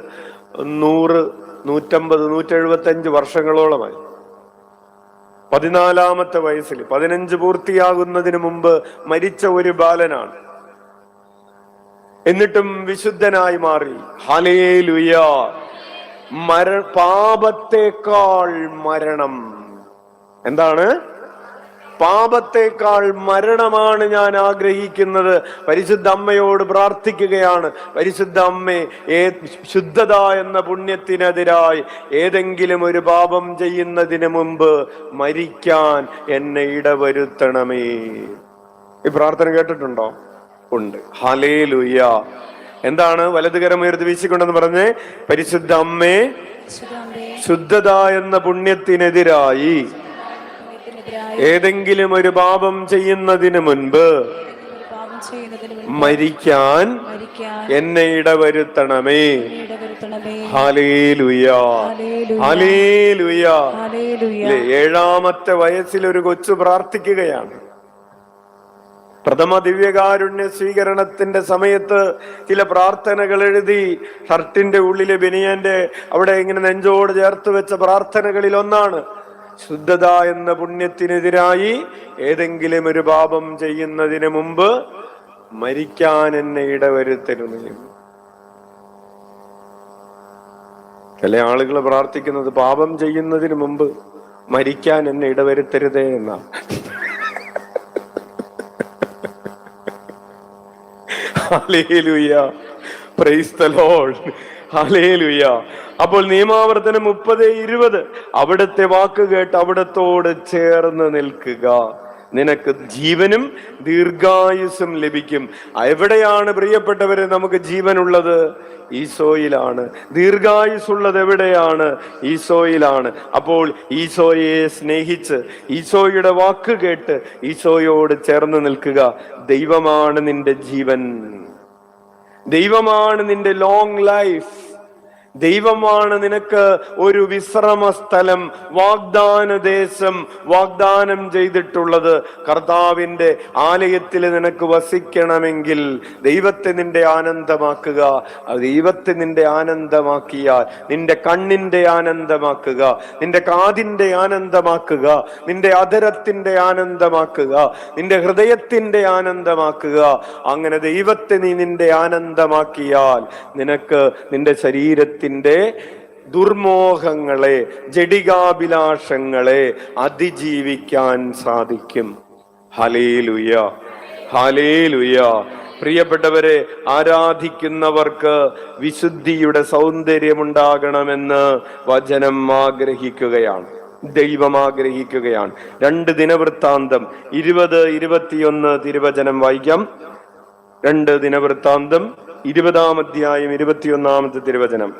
100, 150, 175 വർഷങ്ങളോളമായി. 14-ാമത്തെ വയസ്സിൽ 15 പൂർത്തിയാകുന്നതിന് മുമ്പ് മരിച്ച ഒരു ബാലനാണ്. എന്നിട്ടും വിശുദ്ധനായി മാറി. ഹല്ലേലൂയ. പാപത്തേക്കാൾ മരണം എന്താണ്? പാപത്തേക്കാൾ മരണമാണ് ഞാൻ ആഗ്രഹിക്കുന്നത്. പരിശുദ്ധ അമ്മയോട് പ്രാർത്ഥിക്കുകയാണ്, പരിശുദ്ധ അമ്മേ, ശുദ്ധത എന്ന പുണ്യത്തിനെതിരായി ഏതെങ്കിലും ഒരു പാപം ചെയ്യുന്നതിന് മുമ്പ് മരിക്കാൻ എന്നെ ഇടവരുത്തണമേ. ഈ പ്രാർത്ഥന കേട്ടിട്ടുണ്ടോ? ഉണ്ട്. ഹല്ലേലൂയ. എന്താണ്? വലതുകരം ഉയർത്തി വീശിക്കൊണ്ടെന്ന് പറഞ്ഞേ, പരിശുദ്ധ അമ്മേ, ശുദ്ധത എന്ന പുണ്യത്തിനെതിരായി ഏതെങ്കിലും ഒരു പാപം ചെയ്യുന്നതിന് മുൻപ് മരിക്കാൻ എന്നെ ഇടവരുത്തണമേ. Hallelujah, hallelujah. 7-ാമത്തെ വയസ്സിൽ ഒരു കൊച്ചു പ്രാർത്ഥിക്കുകയാണ്. പ്രഥമ ദിവ്യകാരുണ്യ സ്വീകരണത്തിന്റെ സമയത്ത് ചില പ്രാർത്ഥനകൾ എഴുതി ഷർട്ടിന്റെ ഉള്ളിലെ ബനിയന്റെ അവിടെ ഇങ്ങനെ നെഞ്ചോട് ചേർത്ത് വെച്ച പ്രാർത്ഥനകളിൽ ഒന്നാണ്, ശുദ്ധത എന്ന പുണ്യത്തിനെതിരായി ഏതെങ്കിലും ഒരു പാപം ചെയ്യുന്നതിന് മുമ്പ് മരിക്കാൻ എന്നെ ഇടവരുത്തരുമേ. ചില ആളുകൾ പ്രാർത്ഥിക്കുന്നത് പാപം ചെയ്യുന്നതിന് മുമ്പ് മരിക്കാൻ എന്നെ ഇടവരുത്തരുതേ എന്നാ. Hallelujah, price the lord, hallelujah. അപ്പോൾ നിയമാവർത്തനം 30:20, അവിടുത്തെ വാക്ക് കേട്ട് അവിടത്തോട് ചേർന്ന് നിൽക്കുക, നിനക്ക് ജീവനും ദീർഘായുസ്സും ലഭിക്കും. എവിടെയാണ് പ്രിയപ്പെട്ടവരെ നമുക്ക് ജീവനുള്ളത്? ഈശോയിലാണ്. ദീർഘായുസ്സുള്ളത് എവിടെയാണ്? ഈശോയിലാണ്. അപ്പോൾ ഈശോയെ സ്നേഹിച്ച് ഈശോയുടെ വാക്ക് കേട്ട് ഈശോയോട് ചേർന്ന് നിൽക്കുക. ദൈവമാണ് നിന്റെ ജീവൻ, ദൈവമാണ് നിന്റെ ലോങ് ലൈഫ്, ദൈവമാണ് നിനക്ക് ഒരു വിശ്രമ സ്ഥലം, വാഗ്ദാന ദേശം വാഗ്ദാനം ചെയ്തിട്ടുള്ളത്. കർത്താവിന്റെ ആലയത്തിൽ നിനക്ക് വസിക്കണമെങ്കിൽ ദൈവത്തെ നിന്റെ ആനന്ദമാക്കുക. ദൈവത്തെ നിന്റെ ആനന്ദമാക്കിയാൽ നിന്റെ കണ്ണിന്റെ ആനന്ദമാക്കുക, നിന്റെ കാതിന്റെ ആനന്ദമാക്കുക, നിന്റെ അധരത്തിന്റെ ആനന്ദമാക്കുക, നിന്റെ ഹൃദയത്തിന്റെ ആനന്ദമാക്കുക. അങ്ങനെ ദൈവത്തെ നീ നിന്റെ ആനന്ദമാക്കിയാൽ നിനക്ക് നിന്റെ ശരീരത്തിൽ ദുർമോഹങ്ങളെ, ജഡികാഭിലാഷങ്ങളെ അതിജീവിക്കാൻ സാധിക്കും. Hallelujah, hallelujah. പ്രിയപ്പെട്ടവരെ, ആരാധിക്കുന്നവർക്ക് വിശുദ്ധിയുടെ സൗന്ദര്യമുണ്ടാകണമെന്ന് വചനം ആഗ്രഹിക്കുകയാണ്, ദൈവം ആഗ്രഹിക്കുകയാണ്. 2 ദിനവൃത്താന്തം 20-21 തിരുവചനം വായിക്കാം. 2 ദിനവൃത്താന്തം 20-ാം അധ്യായം 21-ാമത്തെ തിരുവചനം.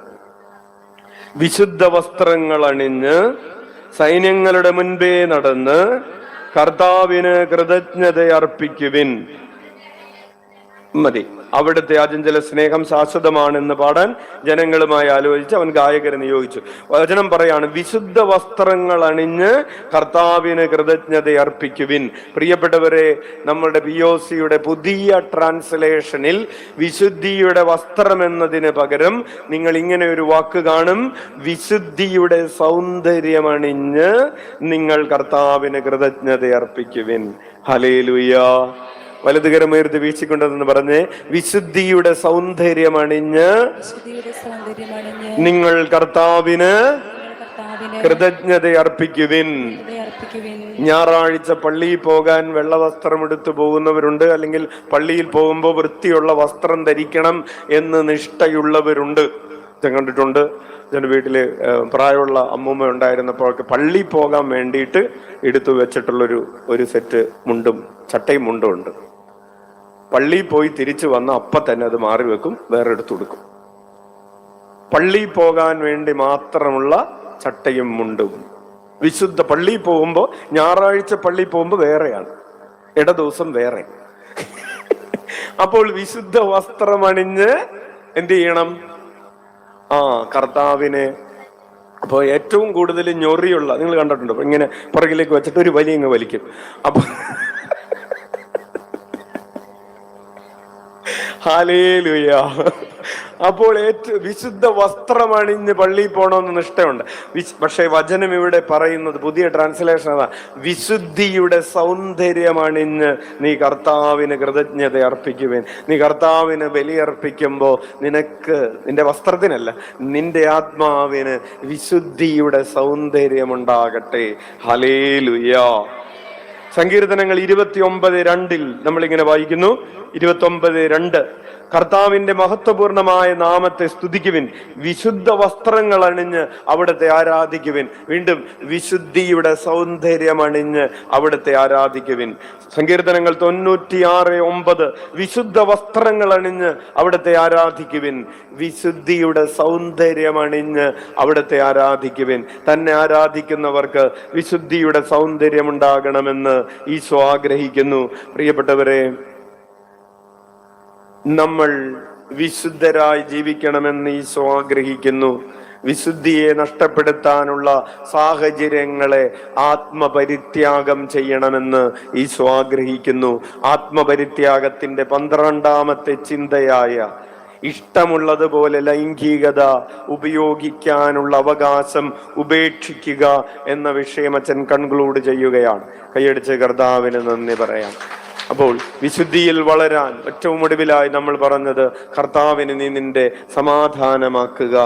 വിശുദ്ധ വസ്ത്രങ്ങൾ അണിഞ്ഞ് സൈന്യങ്ങളുടെ മുൻപേ നടന്ന് കർത്താവിന് കൃതജ്ഞത അർപ്പിക്കുവിൻ. മതി. അവിടുത്തെ അചഞ്ചല സ്നേഹം ശാശ്വതമാണെന്ന് പാടാൻ ജനങ്ങളുമായി ആലോചിച്ച് അവൻ ഗായകരെ നിയോഗിച്ചു. വചനം പറയാണ്, വിശുദ്ധ വസ്ത്രങ്ങൾ അണിഞ്ഞ് കർത്താവിന് കൃതജ്ഞത അർപ്പിക്കുവിൻ. പ്രിയപ്പെട്ടവരെ, നമ്മുടെ POCയുടെ പുതിയ ട്രാൻസ്ലേഷനിൽ വിശുദ്ധിയുടെ വസ്ത്രം എന്നതിന് പകരം നിങ്ങൾ ഇങ്ങനെ ഒരു വാക്ക് കാണും, വിശുദ്ധിയുടെ സൗന്ദര്യമണിഞ്ഞ് നിങ്ങൾ കർത്താവിന് കൃതജ്ഞത അർപ്പിക്കുവിൻ. ഹല്ലേലൂയ. വലതുകരമുയർത്തി വീഴ്ചിക്കൊണ്ടെന്ന് പറഞ്ഞ്, വിശുദ്ധിയുടെ സൗന്ദര്യമണിഞ്ഞ് നിങ്ങൾ കർത്താവിന് കൃതജ്ഞത അർപ്പിക്കുവിൻ. ഞായറാഴ്ച പള്ളിയിൽ പോകാൻ വെള്ള വസ്ത്രം എടുത്തു പോകുന്നവരുണ്ട്, അല്ലെങ്കിൽ പള്ളിയിൽ പോകുമ്പോൾ വൃത്തിയുള്ള വസ്ത്രം ധരിക്കണം എന്ന് നിഷ്ഠയുള്ളവരുണ്ട്. ഞാൻ കണ്ടിട്ടുണ്ട്. ഞാൻ വീട്ടില് പ്രായമുള്ള അമ്മൂമ്മ ഉണ്ടായിരുന്നപ്പോഴൊക്കെ പള്ളി പോകാൻ വേണ്ടിയിട്ട് എടുത്തു വെച്ചിട്ടുള്ളൊരു സെറ്റ് മുണ്ടും ചട്ടയും മുണ്ടും ഉണ്ട്. പള്ളിയിൽ പോയി തിരിച്ചു വന്ന അപ്പം തന്നെ അത് മാറി വെക്കും, വേറെ എടുത്തു കൊടുക്കും. പള്ളിയിൽ പോകാൻ വേണ്ടി മാത്രമുള്ള ചട്ടയും മുണ്ടും. വിശുദ്ധ പള്ളിയിൽ പോകുമ്പോൾ, ഞായറാഴ്ച പള്ളിയിൽ പോകുമ്പോൾ വേറെയാണ്, ഇട ദിവസം വേറെ. അപ്പോൾ വിശുദ്ധ വസ്ത്രമണിഞ്ഞ് എന്ത് ചെയ്യണം? കർത്താവിനെ. അപ്പോൾ ഏറ്റവും കൂടുതൽ ഞൊറിയുള്ള, നിങ്ങൾ കണ്ടിട്ടുണ്ടോ, ഇങ്ങനെ പുറകിലേക്ക് വെച്ചിട്ട് ഒരു വലിയ ഇങ്ങ് വലിക്കും. അപ്പൊ ഹല്ലേലൂയ. അപ്പോൾ ഏറ്റവും വിശുദ്ധ വസ്ത്രമണിഞ്ഞ് പള്ളിയിൽ പോകണമെന്ന് നിഷ്ഠയുണ്ട്. പക്ഷേ വചനം ഇവിടെ പറയുന്നത്, പുതിയ ട്രാൻസ്ലേഷൻ അതാ, വിശുദ്ധിയുടെ സൗന്ദര്യമണിഞ്ഞ് നീ കർത്താവിന് കൃതജ്ഞത അർപ്പിക്കുവേൻ. നീ കർത്താവിന് ബലിയർപ്പിക്കുമ്പോൾ നിനക്ക്, നിന്റെ വസ്ത്രത്തിനല്ല, നിന്റെ ആത്മാവിന് വിശുദ്ധിയുടെ സൗന്ദര്യമുണ്ടാകട്ടെ. ഹല്ലേലൂയ. സങ്കീർത്തനങ്ങൾ 29:2 നമ്മളിങ്ങനെ വായിക്കുന്നു. 29:2, കർത്താവിന്റെ മഹത്വപൂർണമായ നാമത്തെ സ്തുതിക്കുവിൻ, വിശുദ്ധ വസ്ത്രങ്ങൾ അണിഞ്ഞ് അവിടുത്തെ ആരാധിക്കുവിൻ. വീണ്ടും, വിശുദ്ധിയുടെ സൗന്ദര്യം അണിഞ്ഞ് അവിടുത്തെ ആരാധിക്കുവിൻ. സങ്കീർത്തനങ്ങൾ 96:9, വിശുദ്ധ വസ്ത്രങ്ങൾ അണിഞ്ഞ് അവിടുത്തെ ആരാധിക്കുവിൻ, വിശുദ്ധിയുടെ സൗന്ദര്യം അണിഞ്ഞ് അവിടുത്തെ ആരാധിക്കുവിൻ. തന്നെ ആരാധിക്കുന്നവർക്ക് വിശുദ്ധിയുടെ സൗന്ദര്യം ഉണ്ടാകണമെന്ന് ഈശോ ആഗ്രഹിക്കുന്നു. പ്രിയപ്പെട്ടവരെ, നമ്മൾ വിശുദ്ധരായി ജീവിക്കണമെന്ന് ഈശോ ആഗ്രഹിക്കുന്നു. വിശുദ്ധിയെ നഷ്ടപ്പെടുത്താനുള്ള സാഹചര്യങ്ങളെ ആത്മപരിത്യാഗം ചെയ്യണമെന്ന് ഈശോ ആഗ്രഹിക്കുന്നു. ആത്മപരിത്യാഗത്തിന്റെ 12ാമത്തെ ചിന്തയായ ഇഷ്ടമുള്ളതുപോലെ ലൈംഗികത ഉപയോഗിക്കാനുള്ള അവകാശം ഉപേക്ഷിക്കുക എന്ന വിഷയം അച്ഛൻ കൺക്ലൂഡ് ചെയ്യുകയാണ്. കൈയടിച്ച് കർത്താവിന് നന്ദി പറയാം. അപ്പോൾ വിശുദ്ധിയിൽ വളരാൻ ഏറ്റവും ഒടുവിലായി നമ്മൾ പറഞ്ഞത്, കർത്താവിന് നീ നിന്റെ സമാധാനമാക്കുക.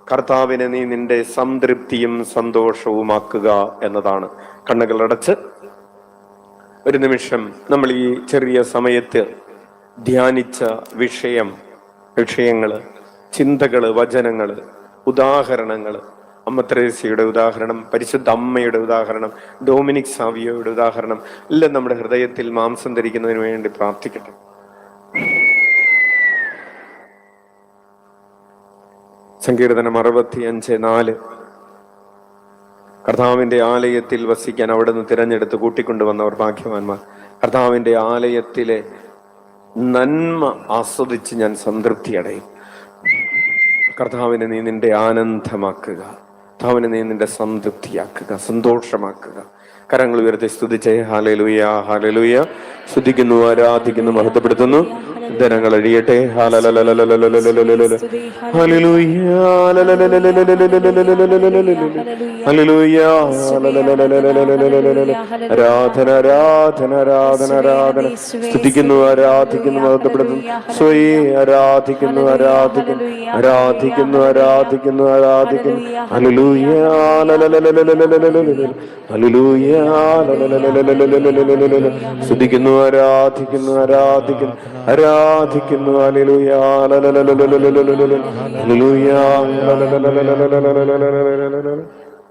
കർത്താവിനെ നീ നിന്റെ സംതൃപ്തിയും സന്തോഷവുമാക്കുക എന്നതാണ്. കണ്ണുകളടച്ച് ഒരു നിമിഷം നമ്മൾ ഈ ചെറിയ സമയത്ത് ധ്യാനിച്ച വിഷയങ്ങള്, ചിന്തകള്, വചനങ്ങള്, ഉദാഹരണങ്ങള്, അമ്മ ത്രേസ്യയുടെ ഉദാഹരണം, പരിശുദ്ധ അമ്മയുടെ ഉദാഹരണം, ഡൊമിനിക് സാവിയോയുടെ ഉദാഹരണം എല്ലാം നമ്മുടെ ഹൃദയത്തിൽ മാംസം ധരിക്കുന്നതിന് വേണ്ടി പ്രാർത്ഥിക്കട്ടെ. സങ്കീർത്തനം 65:4 കർത്താവിന്റെ ആലയത്തിൽ വസിക്കാൻ അവിടുന്ന് തിരഞ്ഞെടുത്ത് കൂട്ടിക്കൊണ്ടുവന്നവർ ഭാഗ്യവാന്മാർ. കർത്താവിന്റെ ആലയത്തിലെ നന്മ ആസ്വദിച്ച് ഞാൻ സംതൃപ്തി അടയും. കർത്താവിനെ നീ നിന്റെ ആനന്ദമാക്കുക, കർത്താവിനെ നീ നിന്റെ സംതൃപ്തിയാക്കുക, സന്തോഷമാക്കുക. കരങ്ങൾ ഉയർത്തി സ്തുതിച്ചേ. Hallelujah, hallelujah. സ്തുതിക്കുന്നു, ആരാധിക്കുന്നു, മഹത്വപ്പെടുത്തുന്നു. ധനങ്ങൾ അഴിയട്ടെ. ആരാധന, ആരാധന, ആരാധന, ആരാധന. സ്തുതിക്കുന്നു, ആരാധിക്കുന്നു, മഹത്വപ്പെടുത്തുന്നു. സ്വയം ആരാധിക്കുന്നു, ആരാധിക്കുന്നു, ആരാധിക്കുന്നു, ആരാധിക്കുന്നു, ആരാധിക്കുന്നു. ഹല്ലേലൂയ, ഹല്ലേലൂയ, സ്തുതിക്കുന്നു, ആരാധിക്കുന്നു, ആരാധിക്കുന്നു, ആരാധിക്കുന്നു. Hallelujah, hallelujah.